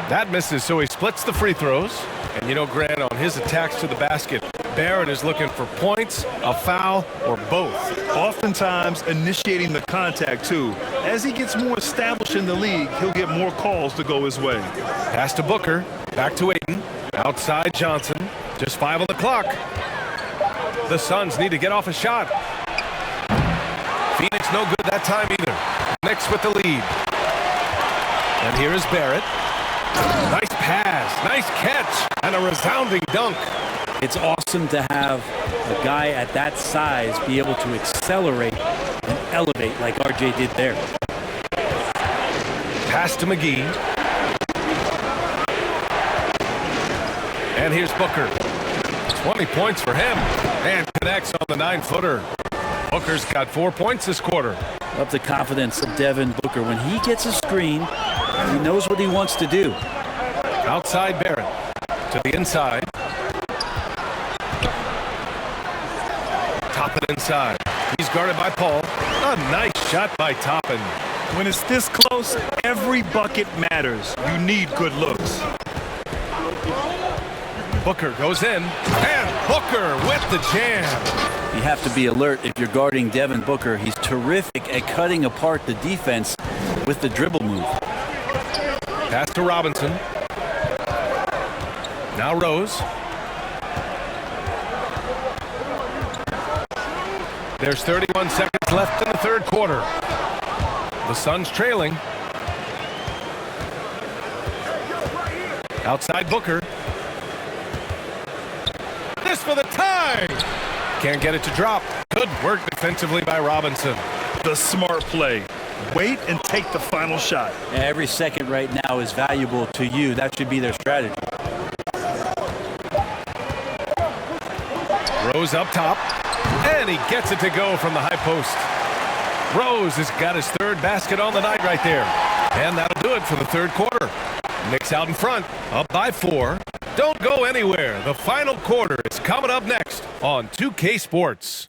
That misses, so he splits the free throws. And you know, Grant, on his attacks to the basket, Barrett is looking for points, a foul, or both. Oftentimes initiating the contact, too. As he gets more established in the league, he'll get more calls to go his way. Pass to Booker, back to Ayton, outside Johnson, just 5 on the clock. The Suns need to get off a shot. Phoenix no good that time either. Knicks with the lead. And here is Barrett. Nice pass, nice catch, and a resounding dunk. It's awesome to have a guy at that size be able to accelerate and elevate like RJ did there. Pass to McGee. And here's Booker. 20 points for him. And connects on the 9-footer. Booker's got 4 points this quarter. Love the confidence of Devin Booker. When he gets a screen, He knows what he wants to do. Outside Barrett to the inside. Toppin inside. He's guarded by Paul. A nice shot by Toppin. When it's this close, every bucket matters. You need good looks. Booker goes in, and Booker with the jam. You have to be alert if you're guarding Devin Booker. He's terrific at cutting apart the defense with the dribble move. Pass to Robinson. Now Rose. There's 31 seconds left in the third quarter. The Suns trailing. Outside Booker. This for the tie. Can't get it to drop. Good work defensively by Robinson. The smart play. Wait and take the final shot. Every second right now is valuable to you. That should be their strategy. Rose up top. And he gets it to go from the high post. Rose has got his third basket on the night right there. And that'll do it for the third quarter. Knicks out in front, up by 4. Don't go anywhere. The final quarter is coming up next on 2K Sports.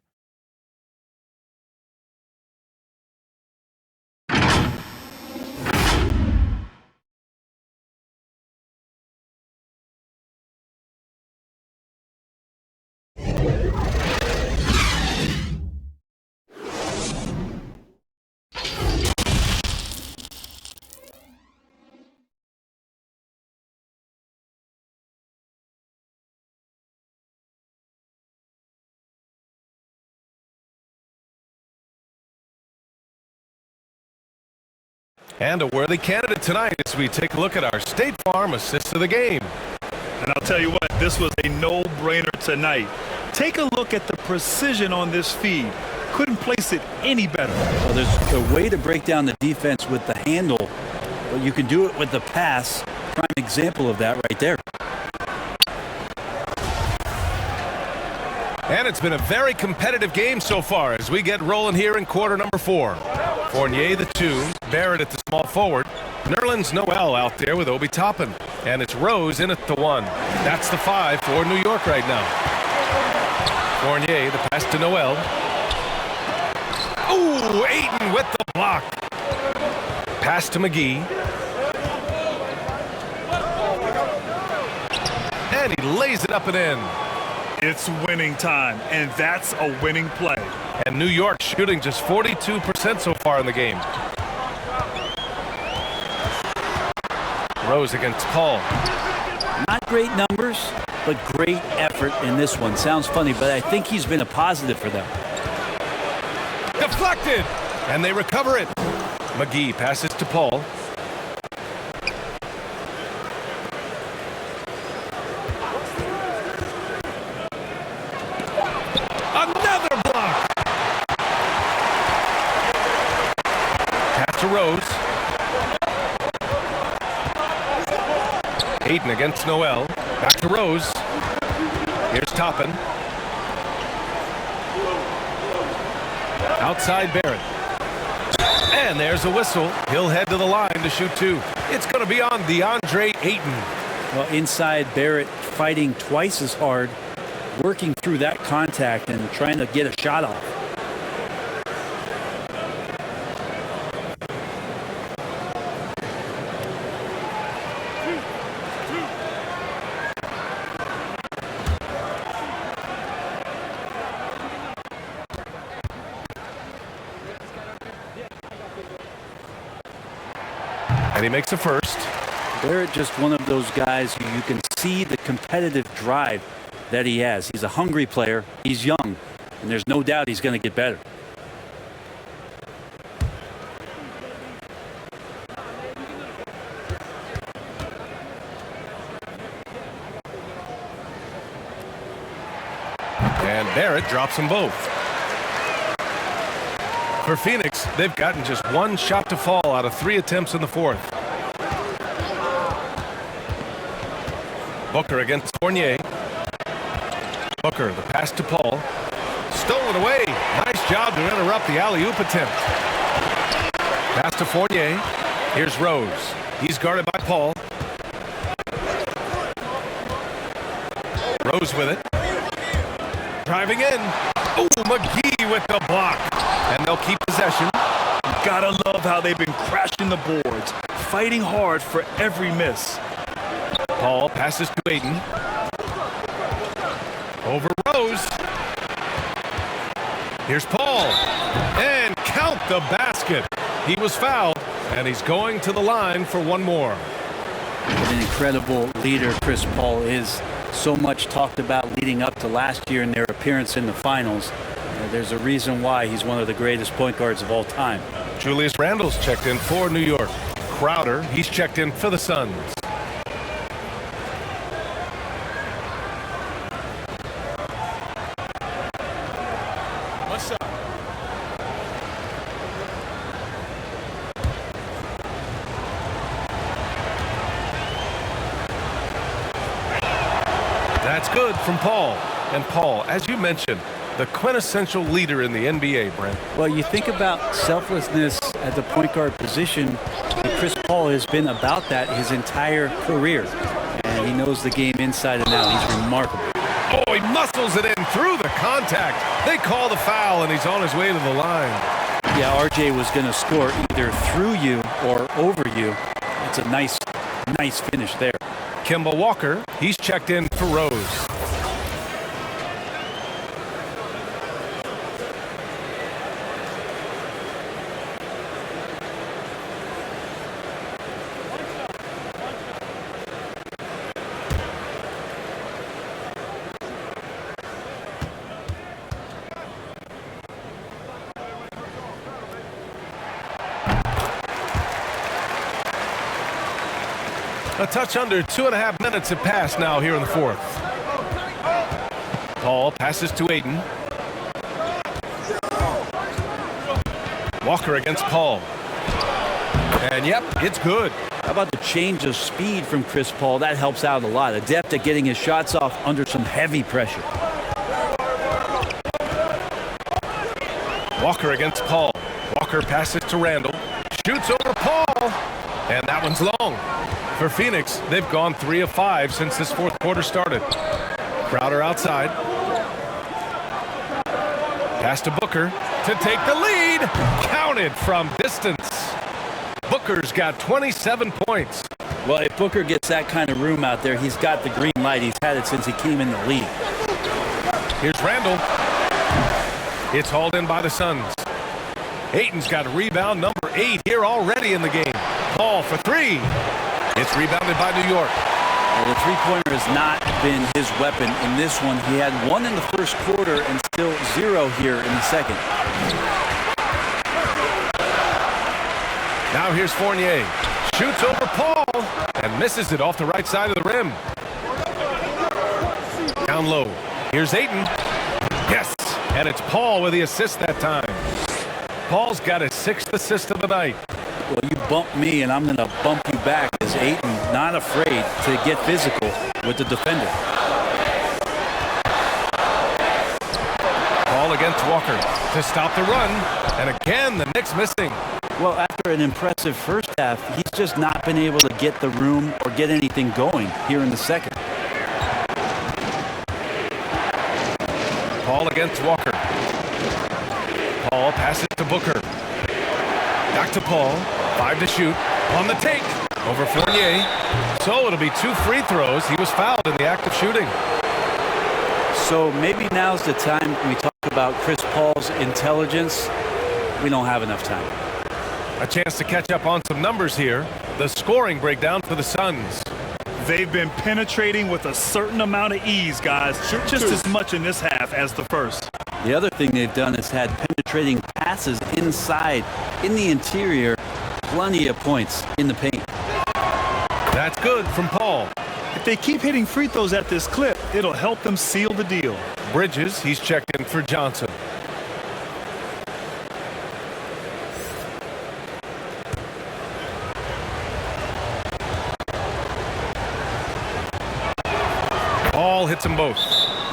And a worthy candidate tonight as we take a look at our State Farm assist of the game. And I'll tell you what, this was a no-brainer tonight. Take a look at the precision on this feed. Couldn't place it any better. Well, there's a way to break down the defense with the handle, but you can do it with the pass. Prime example of that right there. And it's been a very competitive game so far as we get rolling here in quarter number 4. Fournier the 2, Barrett at the small forward. Nerlens Noel out there with Obi Toppin. And it's Rose in at the 1. That's the 5 for New York right now. Fournier, the pass to Noel. Ooh, Ayton with the block. Pass to McGee. And he lays it up and in. It's winning time, and that's a winning play. And New York shooting just 42% so far in the game. Rose against Paul. Not great numbers, but great effort in this one. Sounds funny, but I think he's been a positive for them. Deflected! And they recover it. McGee passes to Paul. Another block! Pass to Rose. Ayton against Noel. Back to Rose. Here's Toppin. Outside Barrett. And there's a whistle. He'll head to the line to shoot 2. It's going to be on DeAndre Ayton. Well, inside Barrett fighting twice as hard, working through that contact and trying to get a shot off. And he makes a first. Barrett just one of those guys who you can see the competitive drive that he has. He's a hungry player. He's young, and there's no doubt he's going to get better. And Barrett drops them both. For Phoenix, they've gotten just 1 shot to fall out of 3 attempts in the 4th. Booker against Fournier. Booker, the pass to Paul. Stolen away. Nice job to interrupt the alley-oop attempt. Pass to Fournier. Here's Rose. He's guarded by Paul. Rose with it. Driving in. Oh, McGee with the block. And they'll keep possession. Gotta love how they've been crashing the boards, fighting hard for every miss. Paul passes to Ayton. Over Rose. Here's Paul. And count the basket. He was fouled, and he's going to the line for one more. What an incredible leader Chris Paul is. So much talked about leading up to last year in their appearance in the finals. There's a reason why he's one of the greatest point guards of all time. Julius Randle's checked in for New York. Crowder, he's checked in for the Suns. What's up? That's good from Paul. And Paul, as you mentioned, the quintessential leader in the NBA, Brent. Well, you think about selflessness at the point guard position, and Chris Paul has been about that his entire career. And he knows the game inside and out. He's remarkable. Oh, he muscles it in through the contact. They call the foul, and he's on his way to the line. Yeah, RJ was going to score either through you or over you. It's a nice finish there. Kemba Walker, he's checked in for Rose. A touch under 2.5 minutes have passed now here in the fourth. Paul passes to Ayton. Walker against Paul. And yep, it's good. How about the change of speed from Chris Paul? That helps out a lot. Adept at getting his shots off under some heavy pressure. Walker against Paul. Walker passes to Randle. Shoots over Paul. And that one's long. For Phoenix, they've gone 3 of 5 since this fourth quarter started. Crowder outside. Pass to Booker to take the lead. Counted from distance. Booker's got 27 points. Well, if Booker gets that kind of room out there, he's got the green light. He's had it since he came in the league. Here's Randle. It's hauled in by the Suns. Ayton's got rebound number 8 here already in the game. Paul for 3. It's rebounded by New York. Well, the three-pointer has not been his weapon in this one. He had 1 in the first quarter and still 0 here in the second. Now here's Fournier. Shoots over Paul and misses it off the right side of the rim. Down low. Here's Ayton. Yes, and it's Paul with the assist that time. Paul's got his 6th assist of the night. Well, you bump me, and I'm going to bump you back as Ayton not afraid to get physical with the defender. Paul against Walker to stop the run. And again, the Knicks missing. Well, after an impressive first half, he's just not been able to get the room or get anything going here in the second. Paul against Walker. Paul passes to Booker. Back to Paul. 5 to shoot. On the take. Over Fournier. So it'll be 2 free throws. He was fouled in the act of shooting. So maybe now's the time we talk about Chris Paul's intelligence. We don't have enough time. A chance to catch up on some numbers here. The scoring breakdown for the Suns. They've been penetrating with a certain amount of ease, guys. Just as much in this half as the first. The other thing they've done is had penetrating passes inside, in the interior, plenty of points in the paint. That's good from Paul. If they keep hitting free throws at this clip, it'll help them seal the deal. Bridges, he's checked in for Johnson. Paul hits them both.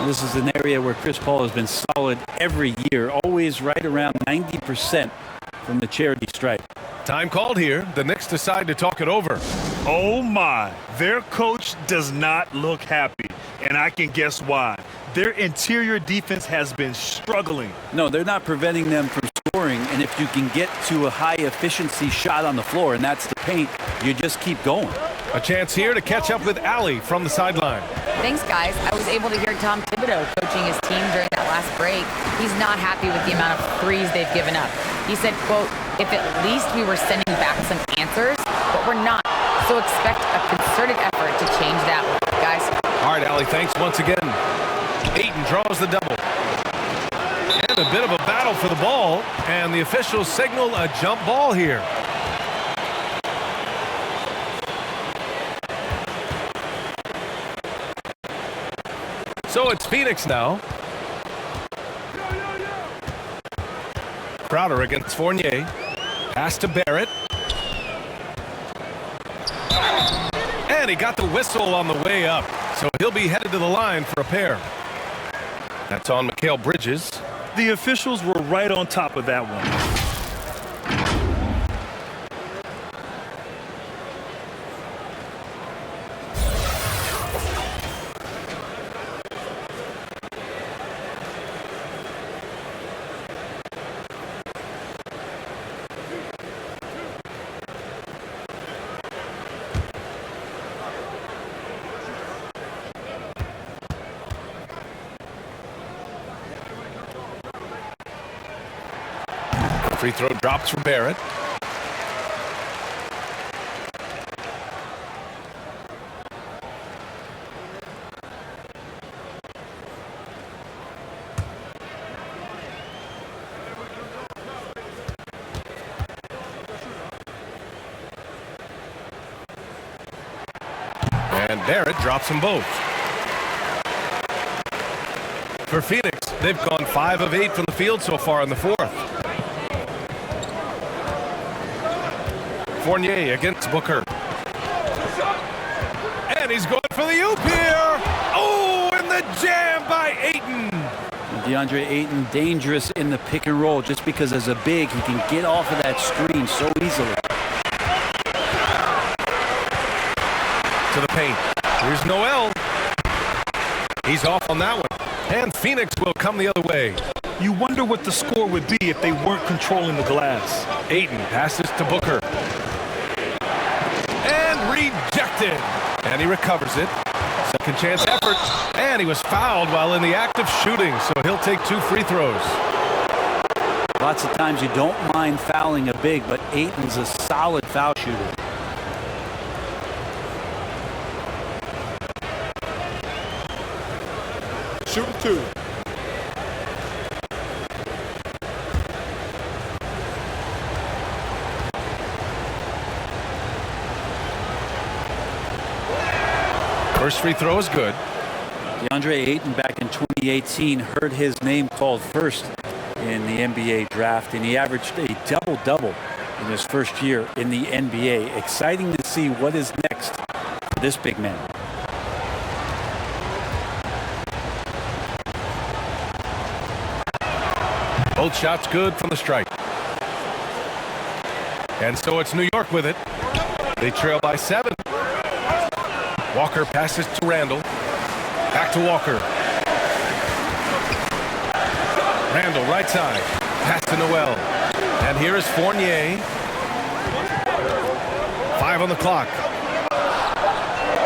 This is an area where Chris Paul has been solid every year, always right around 90% from the charity stripe. Time called here. The Knicks decide to talk it over. Oh my, their coach does not look happy, and I can guess why. Their interior defense has been struggling. No, they're not preventing them from scoring, and if you can get to a high-efficiency shot on the floor, and that's the paint, you just keep going. A chance here to catch up with Allie from the sideline. Thanks, guys. I was able to hear Tom Thibodeau coaching his team during that last break. He's not happy with the amount of threes they've given up. He said, quote, if at least we were sending back some answers, but we're not. So expect a concerted effort to change that, guys. All right, Allie, thanks once again. Ayton draws the double. And a bit of a battle for the ball, and the officials signal a jump ball here. So it's Phoenix now. Crowder against Fournier. Pass to Barrett. And he got the whistle on the way up, so he'll be headed to the line for a pair. That's on Mikal Bridges. The officials were right on top of that one. Free throw drops for Barrett. And Barrett drops them both. For Phoenix, they've gone 5 of 8 from the field so far in the fourth. Fournier against Booker. And he's going for the oop here. Oh, and the jam by Ayton. DeAndre Ayton dangerous in the pick and roll just because as a big, he can get off of that screen so easily. To the paint. Here's Noel. He's off on that one. And Phoenix will come the other way. You wonder what the score would be if they weren't controlling the glass. Ayton passes to Booker. Rejected, and he recovers it. Second chance effort, and he was fouled while in the act of shooting, so he'll take 2 free throws. Lots of times you don't mind fouling a big, but Ayton's a solid foul shooter. Shooting 2. First free throw is good. DeAndre Ayton back in 2018 heard his name called first in the NBA draft, and he averaged a double-double in his first year in the NBA. Exciting to see what is next for this big man. Both shots good from the stripe. And so it's New York with it. They trail by 7. Walker passes to Randall. Back to Walker. Randall right side. Pass to Noel. And here is Fournier. 5 on the clock.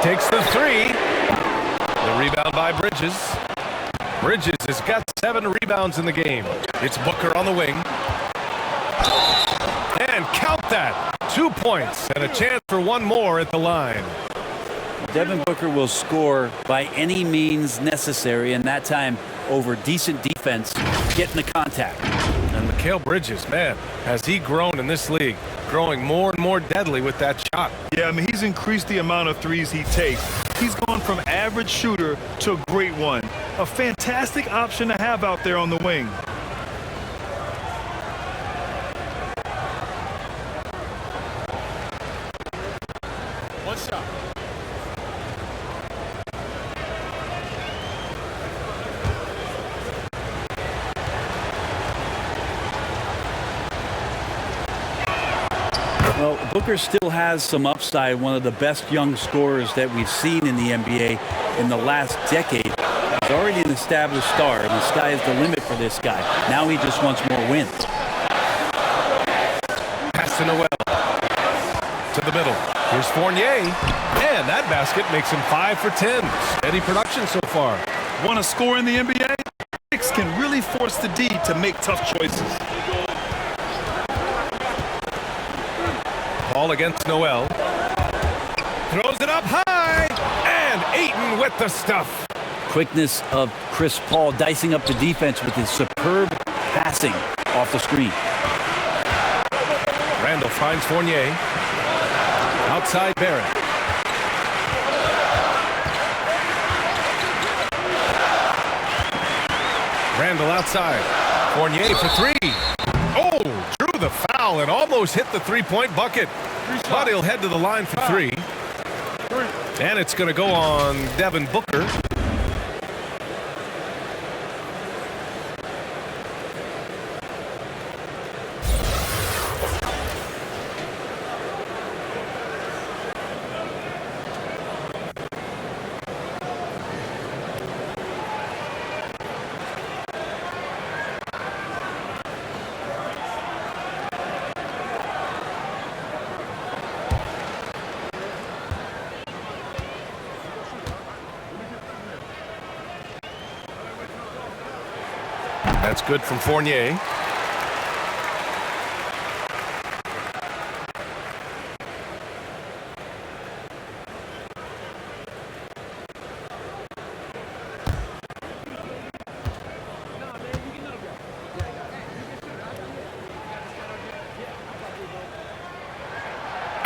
Takes the 3. The rebound by Bridges. Bridges has got 7 rebounds in the game. It's Booker on the wing. And count that. 2 points and a chance for 1 more at the line. Devin Booker will score by any means necessary, and that time over decent defense, getting the contact. And Mikal Bridges, man, has he grown in this league, growing more and more deadly with that shot. Yeah, I mean, he's increased the amount of threes he takes. He's gone from average shooter to a great one. A fantastic option to have out there on the wing. One shot. Well, Booker still has some upside, one of the best young scorers that we've seen in the NBA in the last decade. He's already an established star, and the sky is the limit for this guy. Now he just wants more wins. Pass to Noel. To the middle. Here's Fournier. And that basket makes him 5 for 10. Steady production so far. Want to score in the NBA? Knicks can really force the D to make tough choices. Ball against Noel. Throws it up high. And Ayton with the stuff. Quickness of Chris Paul dicing up the defense with his superb passing off the screen. Randall finds Fournier. Outside Barrett. Randall outside. Fournier for three. Oh, drew the foul and almost hit the three-point bucket. But he'll head to the line for three. And it's going to go on Devin Booker. That's good from Fournier.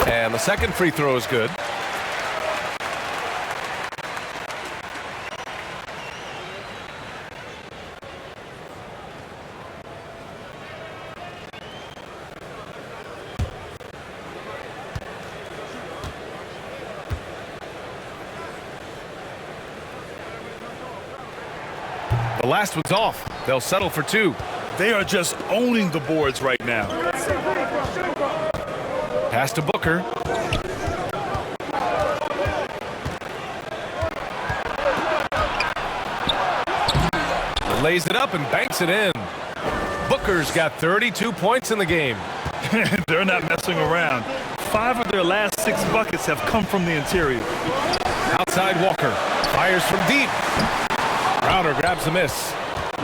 And the second free throw is good. The last one's off. They'll settle for two. They are just owning the boards right now. Pass to Booker. Lays it up and banks it in. Booker's got 32 points in the game. They're not messing around. 5 of their last 6 buckets have come from the interior. Outside Walker. Fires from deep. Crowder grabs the miss.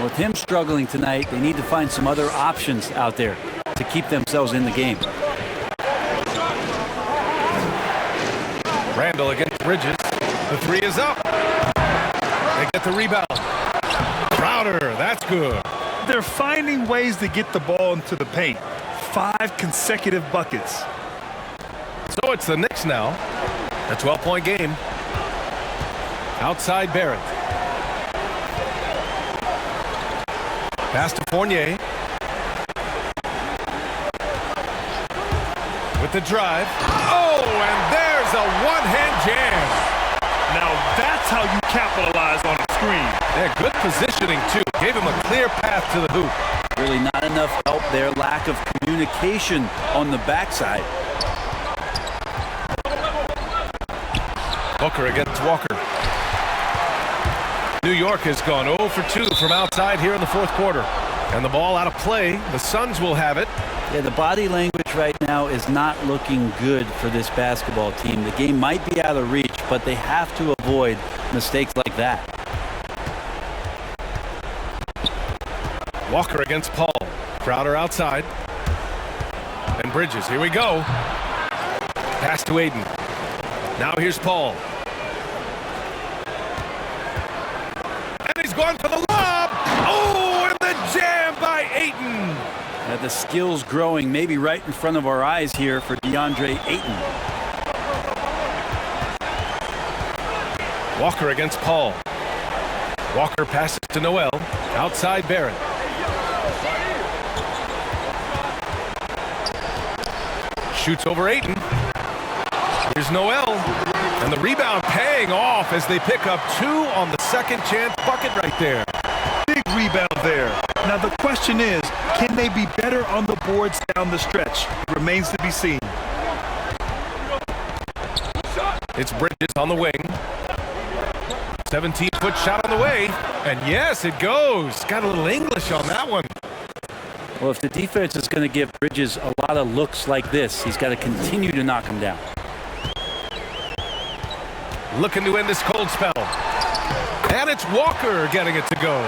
With him struggling tonight, they need to find some other options out there to keep themselves in the game. Randall against Bridges. The three is up. They get the rebound. Crowder, that's good. They're finding ways to get the ball into the paint. 5 consecutive buckets. So it's the Knicks now. A 12-point game. Outside Barrett. Pass to Fournier. With the drive. Oh, and there's a one-hand jam. Now that's how you capitalize on a screen. Yeah, good positioning, too. Gave him a clear path to the hoop. Really not enough help there. Lack of communication on the backside. Booker against Walker. New York has gone 0 for 2 from outside here in the fourth quarter. And the ball out of play. The Suns will have it. Yeah, the body language right now is not looking good for this basketball team. The game might be out of reach, but they have to avoid mistakes like that. Walker against Paul. Crowder outside. And Bridges. Here we go. Pass to Ayton. Now here's Paul. And he's going for the lob. Oh, and the jam by Ayton. The skills growing maybe right in front of our eyes here for DeAndre Ayton. Walker against Paul. Walker passes to Noel. Outside Barrett. Shoots over Ayton. Here's Noel. And the rebound paying off as they pick up 2 on the second chance bucket right there. Big rebound there. Now the question is, can they be better on the boards down the stretch? Remains to be seen. It's Bridges on the wing. 17-foot shot on the way. And yes, it goes. Got a little English on that one. Well, if the defense is going to give Bridges a lot of looks like this, he's got to continue to knock him down. Looking to end this cold spell. And it's Walker getting it to go.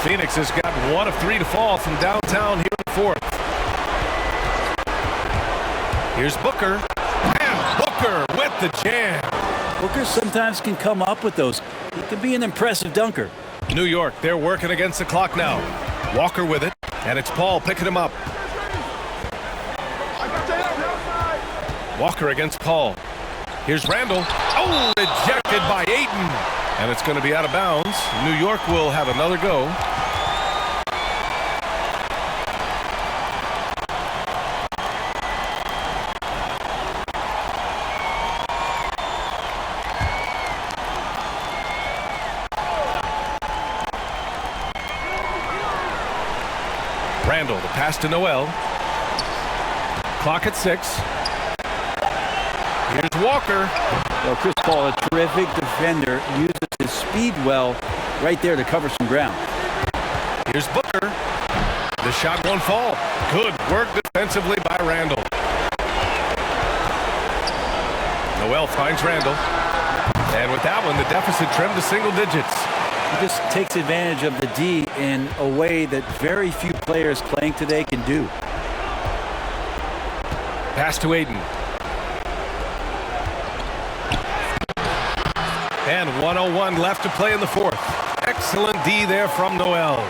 Phoenix has got 1 of 3 to fall from downtown here in the fourth. Here's Booker. And Booker with the jam. Booker sometimes can come up with those. He can be an impressive dunker. New York, they're working against the clock now. Walker with it, and it's Paul picking him up. Walker against Paul. Here's Randall. Oh, ejected by Ayton. And it's going to be out of bounds. New York will have another go. Randall, the pass to Noel. Clock at 6. Here's Walker. Well, Chris Paul, a terrific defender, uses his speed well right there to cover some ground. Here's Booker. The shot won't fall. Good work defensively by Randall. Noel finds Randall. And with that one, the deficit trimmed to single digits. He just takes advantage of the D in a way that very few players playing today can do. Pass to Ayton. And 1:01 left to play in the fourth. Excellent D there from Noel.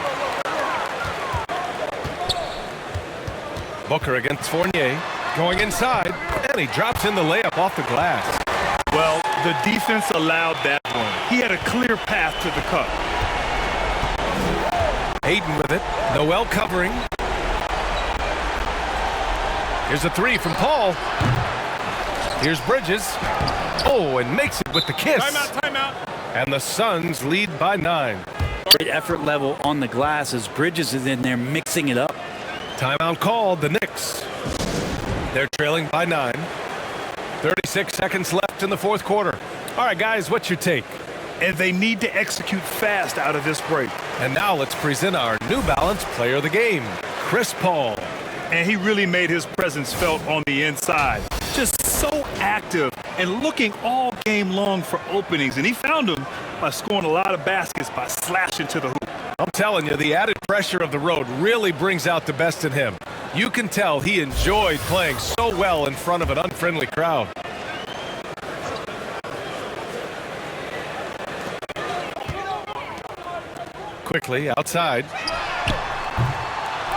Booker against Fournier. Going inside. And he drops in the layup off the glass. Well, the defense allowed that one. He had a clear path to the cup. Ayton with it. Noel covering. Here's a 3 from Paul. Here's Bridges. Oh, and makes it with the kiss. Timeout, timeout. And the Suns lead by 9. Great effort level on the glass as Bridges is in there mixing it up. Timeout called, the Knicks. They're trailing by 9. 36 seconds left in the fourth quarter. All right, guys, what's your take? And they need to execute fast out of this break. And now let's present our New Balance player of the game, Chris Paul. And he really made his presence felt on the inside. Just so active and looking all game long for openings. And he found them by scoring a lot of baskets by slashing to the hoop. I'm telling you, the added pressure of the road really brings out the best in him. You can tell he enjoyed playing so well in front of an unfriendly crowd. Quickly outside.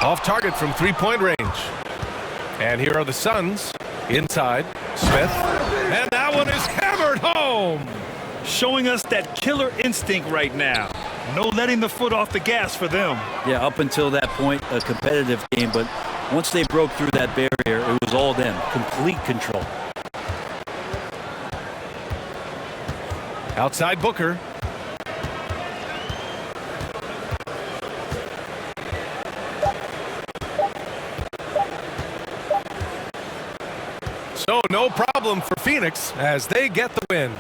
Off target from three-point range. And here are the Suns. Inside. Smith. And that one is hammered home. Showing us that killer instinct right now. No letting the foot off the gas for them. Yeah, up until that point, a competitive game. But once they broke through that barrier, it was all them. Complete control. Outside Booker. So no problem for Phoenix as they get the win.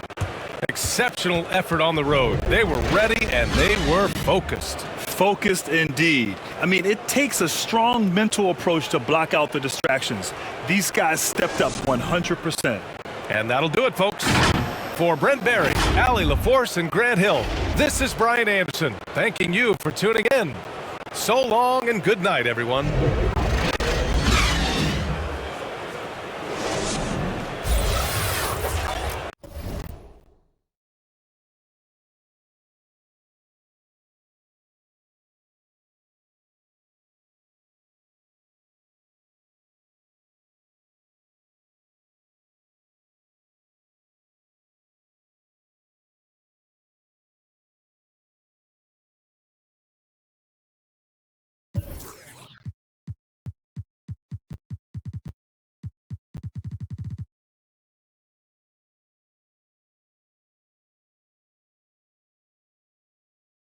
Exceptional effort on the road. They were ready and they were focused. Focused indeed. I mean, it takes a strong mental approach to block out the distractions. These guys stepped up 100%. And that'll do it, folks. For Brent Barry, Allie LaForce, and Grant Hill, this is Brian Anderson thanking you for tuning in. So long and good night, everyone.